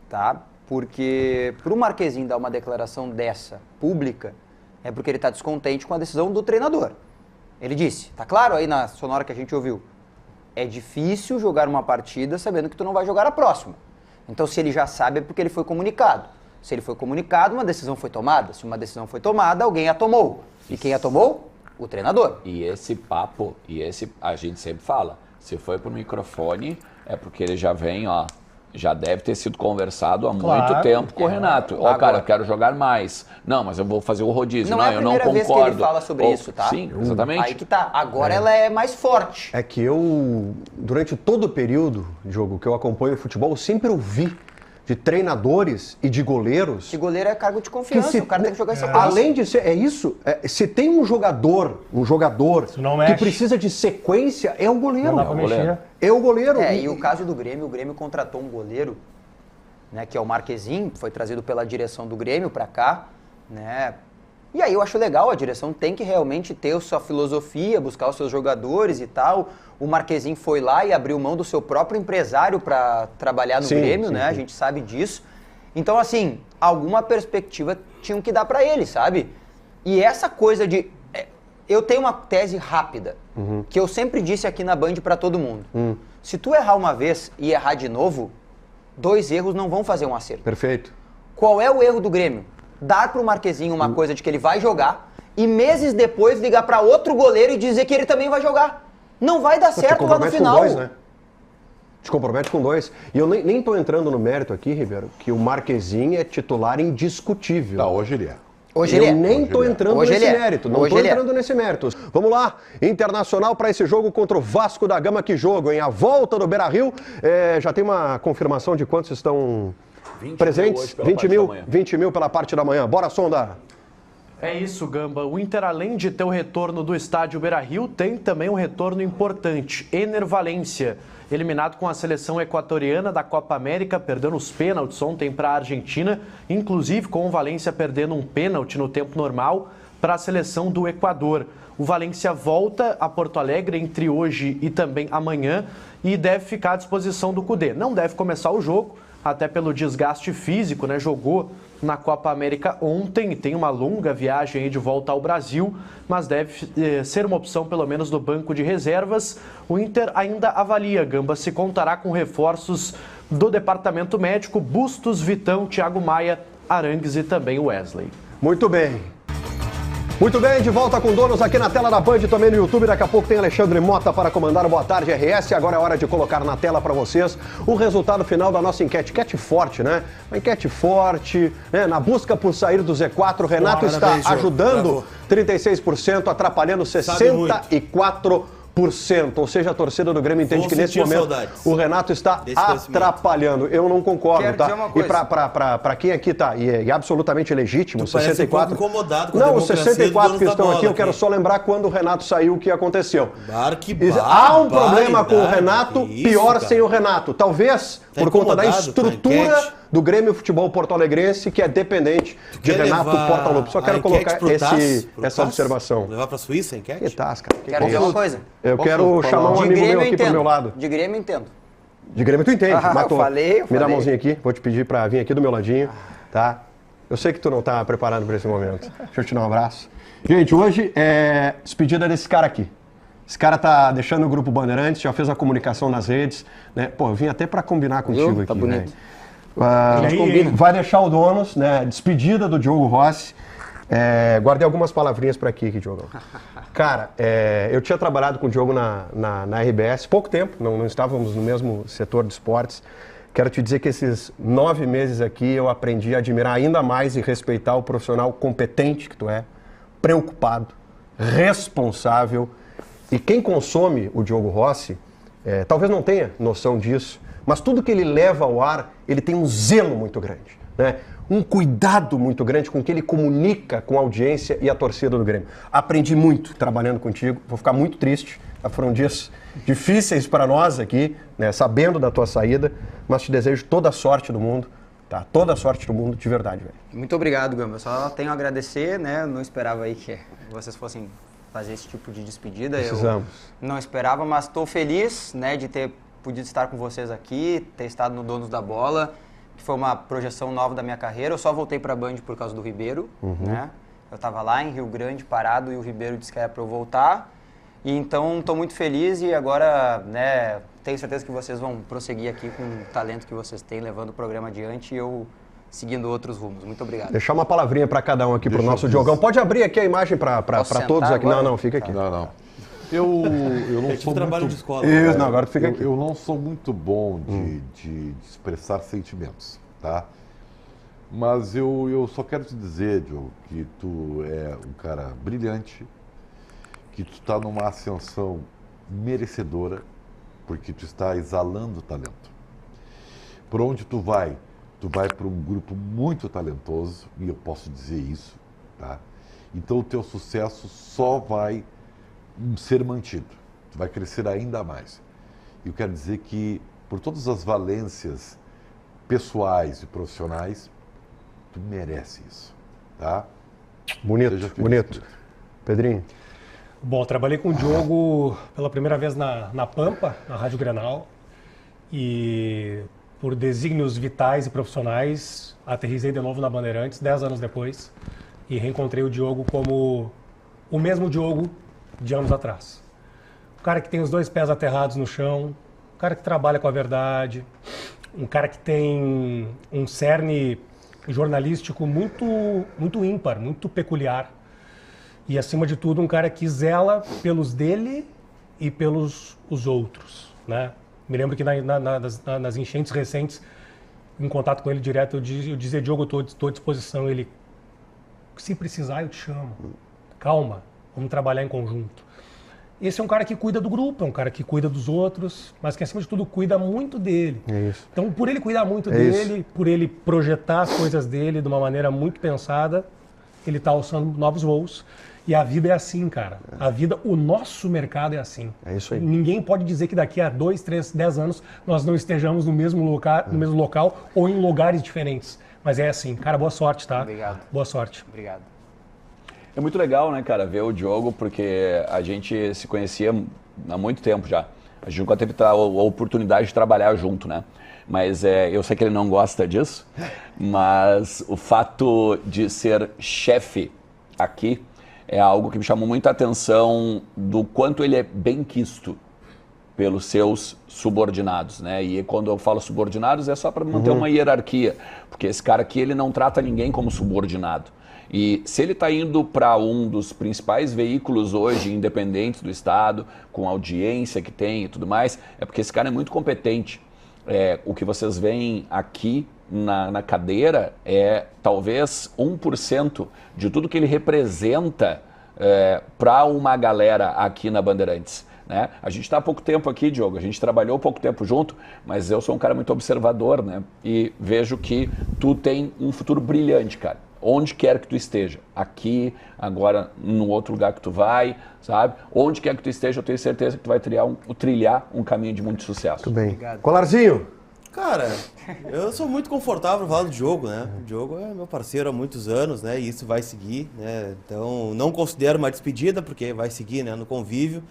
E: Tá? Porque pro Marquezin dar uma declaração dessa, pública, é porque ele tá descontente com a decisão do treinador. Ele disse, tá claro aí na sonora que a gente ouviu, é difícil jogar uma partida sabendo que tu não vai jogar a próxima. Então se ele já sabe é porque ele foi comunicado. Se ele foi comunicado, uma decisão foi tomada. Se uma decisão foi tomada, alguém a tomou. E quem a tomou? O treinador.
D: E esse papo, a gente sempre fala, se foi pro microfone, é porque ele já vem, ó, já deve ter sido conversado há muito tempo com o Renato. Ó, cara, eu quero jogar mais. Não, mas eu vou fazer o rodízio. Não, eu não concordo.
E: Não é a primeira vez que ele fala sobre isso, tá?
D: Sim, exatamente.
E: Aí que tá. Agora ela é mais forte.
A: É que eu, durante todo o período, Diogo, que eu acompanho o futebol, eu sempre ouvi de treinadores e de goleiros.
E: Que goleiro é cargo de confiança, o cara tem que jogar em sequência.
A: Além de ser, se tem um jogador que precisa de sequência, é o goleiro.
F: Não dá pra mexer.
A: É o goleiro.
E: E o caso do Grêmio, o Grêmio contratou um goleiro, né, que é o Marquezin, foi trazido pela direção do Grêmio pra cá, né? E aí eu acho legal, a direção tem que realmente ter a sua filosofia, buscar os seus jogadores e tal. O Marquezin foi lá e abriu mão do seu próprio empresário para trabalhar no Grêmio, né? A gente sabe disso. Então, assim, alguma perspectiva tinham que dar para ele, sabe? E essa coisa de... Eu tenho uma tese rápida, que eu sempre disse aqui na Band para todo mundo. Se tu errar uma vez e errar de novo, 2 erros não vão fazer um acerto.
A: Perfeito.
E: Qual é o erro do Grêmio? Dar pro Marquezin uma coisa de que ele vai jogar e meses depois ligar para outro goleiro e dizer que ele também vai jogar. Não vai dar certo lá no final.
A: Com 2, né? Te compromete com 2. E eu nem tô entrando no mérito aqui, Ribeiro, que o Marquezin é titular indiscutível.
C: Não, hoje ele é.
A: Eu nem tô entrando nesse mérito. Não tô entrando nesse mérito. Vamos lá, Internacional para esse jogo contra o Vasco da Gama. Que jogo, hein? A volta do Beira-Rio. Já tem uma confirmação de quantos estão...
D: 20
A: presentes, 20 mil pela parte da manhã. Bora, Sonda!
G: É isso, Gamba. O Inter, além de ter o retorno do estádio Beira-Rio, tem também um retorno importante. Ener Valencia, eliminado com a seleção equatoriana da Copa América, perdendo os pênaltis ontem para a Argentina, inclusive com o Valencia perdendo um pênalti no tempo normal para a seleção do Equador. O Valencia volta a Porto Alegre entre hoje e também amanhã e deve ficar à disposição do Cudê. Não deve começar o jogo, até pelo desgaste físico, né? Jogou na Copa América ontem e tem uma longa viagem aí de volta ao Brasil, mas deve ser uma opção pelo menos do banco de reservas. O Inter ainda avalia, Gamba, se contará com reforços do departamento médico, Bustos, Vitão, Thiago Maia, Arangues e também Wesley.
A: Muito bem. Muito bem, de volta com Donos aqui na tela da Band, também no YouTube. Daqui a pouco tem Alexandre Mota para comandar o Boa Tarde RS. Agora é hora de colocar na tela para vocês o resultado final da nossa enquete. Enquete forte, né? Uma enquete forte, né? Na busca por sair do Z4. Renato está ajudando 36%, atrapalhando 64%. Ou seja, a torcida do Grêmio entende que nesse momento o Renato está atrapalhando. Eu não concordo,
E: Quero
A: tá?
E: dizer uma coisa.
A: E para quem aqui tá, e é absolutamente legítimo,
B: Tu parece
A: 64.
B: um pouco incomodado com a
A: Não, os
B: democracia
A: 64
B: do
A: que
B: dono
A: estão
B: da
A: aqui, eu
B: bola
A: quero
B: aqui.
A: só lembrar quando o Renato saiu, o que aconteceu.
B: Há
A: Há um problema com o Renato, pior sem o Renato. Talvez
B: Tá
A: por conta da
B: incomodado com a
A: estrutura
B: enquete?
A: do Grêmio Futebol Porto-Alegrense, que é dependente de Renato Portaluppi. Só quero colocar essa observação.
B: Levar pra Suíça a enquete?
A: Que tasca.
E: Quero dizer uma coisa.
A: Eu quero chamar um
E: De
A: amigo
E: Grêmio
A: meu
E: eu
A: aqui pro meu lado.
E: De Grêmio eu entendo.
A: De Grêmio tu entende,
E: Ah,
A: matou.
E: eu falei.
A: Me dá a mãozinha aqui, vou te pedir pra vir aqui do meu ladinho, tá? Eu sei que tu não tá preparado pra esse momento. Deixa eu te dar um abraço. Gente, hoje é despedida desse cara aqui. Esse cara tá deixando o Grupo Bandeirantes, já fez a comunicação nas redes, né? Pô, eu vim até pra combinar contigo aqui,
E: Tá bonito.
A: né? Vai deixar o Donos, né? Despedida do Diogo Rossi. Guardei algumas palavrinhas para aqui, Diogo. Cara, eu tinha trabalhado com o Diogo na RBS pouco tempo, não estávamos no mesmo setor de esportes. Quero te dizer que esses 9 meses aqui eu aprendi a admirar ainda mais e respeitar o profissional competente que tu é, preocupado, responsável. E quem consome o Diogo Rossi, talvez não tenha noção disso, mas tudo que ele leva ao ar, ele tem um zelo muito grande, né? Um cuidado muito grande com o que ele comunica com a audiência e a torcida do Grêmio. Aprendi muito trabalhando contigo, vou ficar muito triste, foram dias difíceis para nós aqui, né, sabendo da tua saída, mas te desejo toda a sorte do mundo, tá? Toda a sorte do mundo, de verdade, velho.
E: Muito obrigado, Gamba. Eu só tenho a agradecer, né? Não esperava aí que vocês fossem fazer esse tipo de despedida.
A: Precisamos.
E: Eu não esperava, mas estou feliz, né, de ter podido estar com vocês aqui, ter estado no Donos da Bola, que foi uma projeção nova da minha carreira. Eu só voltei para a Band por causa do Ribeiro, né? Eu estava lá em Rio Grande parado e o Ribeiro disse que era para eu voltar. E então estou muito feliz e agora, né, tenho certeza que vocês vão prosseguir aqui com o talento que vocês têm, levando o programa adiante e eu seguindo outros rumos. Muito obrigado.
A: Deixar uma palavrinha para cada um aqui pro nosso Diogão. Pode abrir aqui a imagem para todos aqui.
E: Agora?
A: Não, fica aqui.
C: Não. Eu não sou
B: trabalho
C: muito...
B: de escola.
A: Isso, não, agora tu fica aqui.
C: Eu não sou muito bom de expressar sentimentos, tá? Mas eu só quero te dizer, Diogo, que tu é um cara brilhante, que tu está numa ascensão merecedora, porque tu está exalando talento. Por onde tu vai para um grupo muito talentoso, e eu posso dizer isso, tá? Então o teu sucesso só vai ser mantido, tu vai crescer ainda mais. Eu quero dizer que, por todas as valências pessoais e profissionais, tu merece isso, tá?
A: Bonito,
C: Seja feliz,
A: bonito.
C: querido.
A: Pedrinho.
F: Bom, trabalhei com o Diogo pela primeira vez na Pampa, na Rádio Grenal, e por desígnios vitais e profissionais, aterrissei de novo na Bandeirantes 10 anos depois e reencontrei o Diogo como o mesmo Diogo de anos atrás. Um cara que tem os 2 pés aterrados no chão, um cara que trabalha com a verdade, um cara que tem um cerne jornalístico muito ímpar, muito peculiar. E, acima de tudo, um cara que zela pelos dele e pelos os outros, né? Me lembro que nas enchentes recentes, em contato com ele direto, eu dizia, Diogo, eu estou à disposição. Ele, se precisar, eu te chamo. Calma, vamos trabalhar em conjunto. Esse é um cara que cuida do grupo, é um cara que cuida dos outros, mas que, acima de tudo, cuida muito dele.
A: É isso.
F: Então, por ele cuidar muito dele, por ele projetar as coisas dele de uma maneira muito pensada, ele está alçando novos voos. E a vida é assim, cara. A vida, o nosso mercado é assim.
A: É isso aí.
F: Ninguém pode dizer que daqui a 2, 3, 10 anos nós não estejamos no mesmo local ou em lugares diferentes. Mas é assim. Cara, boa sorte, tá?
E: Obrigado.
F: Boa sorte.
E: Obrigado.
D: É muito legal, né, cara, ver o Diogo, porque a gente se conhecia há muito tempo já. A gente nunca teve a oportunidade de trabalhar junto, né? Mas eu sei que ele não gosta disso, mas o fato de ser chefe aqui é algo que me chamou muita atenção do quanto ele é benquisto pelos seus subordinados, né? E quando eu falo subordinados é só para manter uma hierarquia, porque esse cara aqui ele não trata ninguém como subordinado. E se ele está indo para um dos principais veículos hoje independentes do Estado, com a audiência que tem e tudo mais, é porque esse cara é muito competente. O que vocês veem aqui na cadeira é talvez 1% de tudo que ele representa para uma galera aqui na Bandeirantes. Né? A gente está há pouco tempo aqui, Diogo, a gente trabalhou pouco tempo junto, mas eu sou um cara muito observador, né? E vejo que tu tem um futuro brilhante, cara. Onde quer que tu esteja, aqui, agora, no outro lugar que tu vai, sabe? Onde quer que tu esteja, eu tenho certeza que tu vai trilhar um caminho de muito sucesso.
A: Muito bem. Colarzinho?
B: Cara, eu sou muito confortável falando do Diogo, né? O Diogo é meu parceiro há muitos anos, né? E isso vai seguir, né? Então, não considero uma despedida, porque vai seguir, né? No convívio.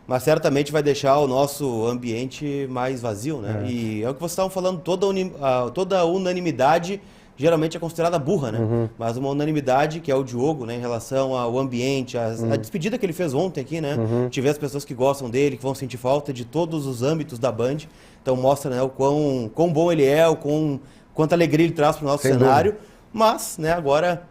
B: Mas certamente vai deixar o nosso ambiente mais vazio, né? E é o que vocês estavam falando, toda unanimidade geralmente é considerada burra, né? Mas uma unanimidade, que é o Diogo, né? Em relação ao ambiente, a despedida que ele fez ontem aqui, né? Tiver as pessoas que gostam dele, que vão sentir falta de todos os âmbitos da Band. Então mostra, né, o quão bom ele é, quanta alegria ele traz para o nosso cenário. Mas, né, agora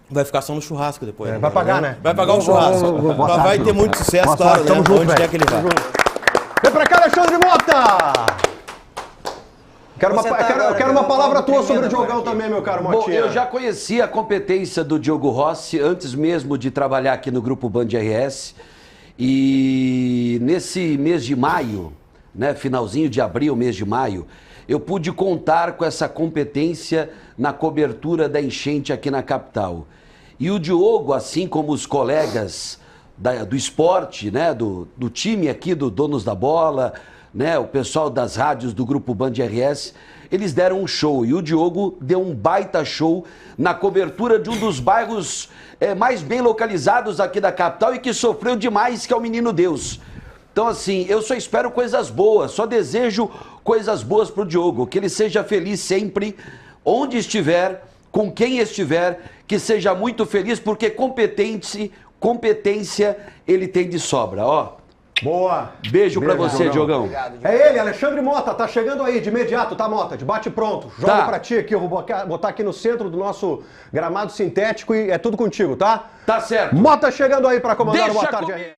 B: vai ficar só no churrasco depois. Né?
A: Vai pagar, né?
B: Vai pagar o churrasco. Vai ter muito sucesso, claro, né? Onde quer que ele vá.
A: Vem pra cá, Alexandre Mota! Quero uma palavra tua sobre o Diogão também, meu caro Motinha.
K: Bom, eu já conheci a competência do Diogo Rossi antes mesmo de trabalhar aqui no Grupo Band RS. E nesse mês de maio, né, finalzinho de abril, mês de maio, eu pude contar com essa competência na cobertura da enchente aqui na capital. E o Diogo, assim como os colegas do esporte, né, do time aqui do Donos da Bola, né, o pessoal das rádios do Grupo Band RS, eles deram um show. E o Diogo deu um baita show na cobertura de um dos bairros mais bem localizados aqui da capital e que sofreu demais, que é o Menino Deus. Então, assim, eu só espero coisas boas, só desejo coisas boas pro Diogo, que ele seja feliz sempre, onde estiver, com quem estiver, que seja muito feliz, porque competência ele tem de sobra, ó.
A: Boa.
K: Beijo pra você, Diogão.
A: É ele, Alexandre Mota, tá chegando aí de imediato, tá, Mota? De bate pronto. Joga pra ti aqui, eu vou botar aqui no centro do nosso gramado sintético e é tudo contigo, tá?
K: Tá certo.
A: Mota chegando aí pra comandar o Boa Tarde RS.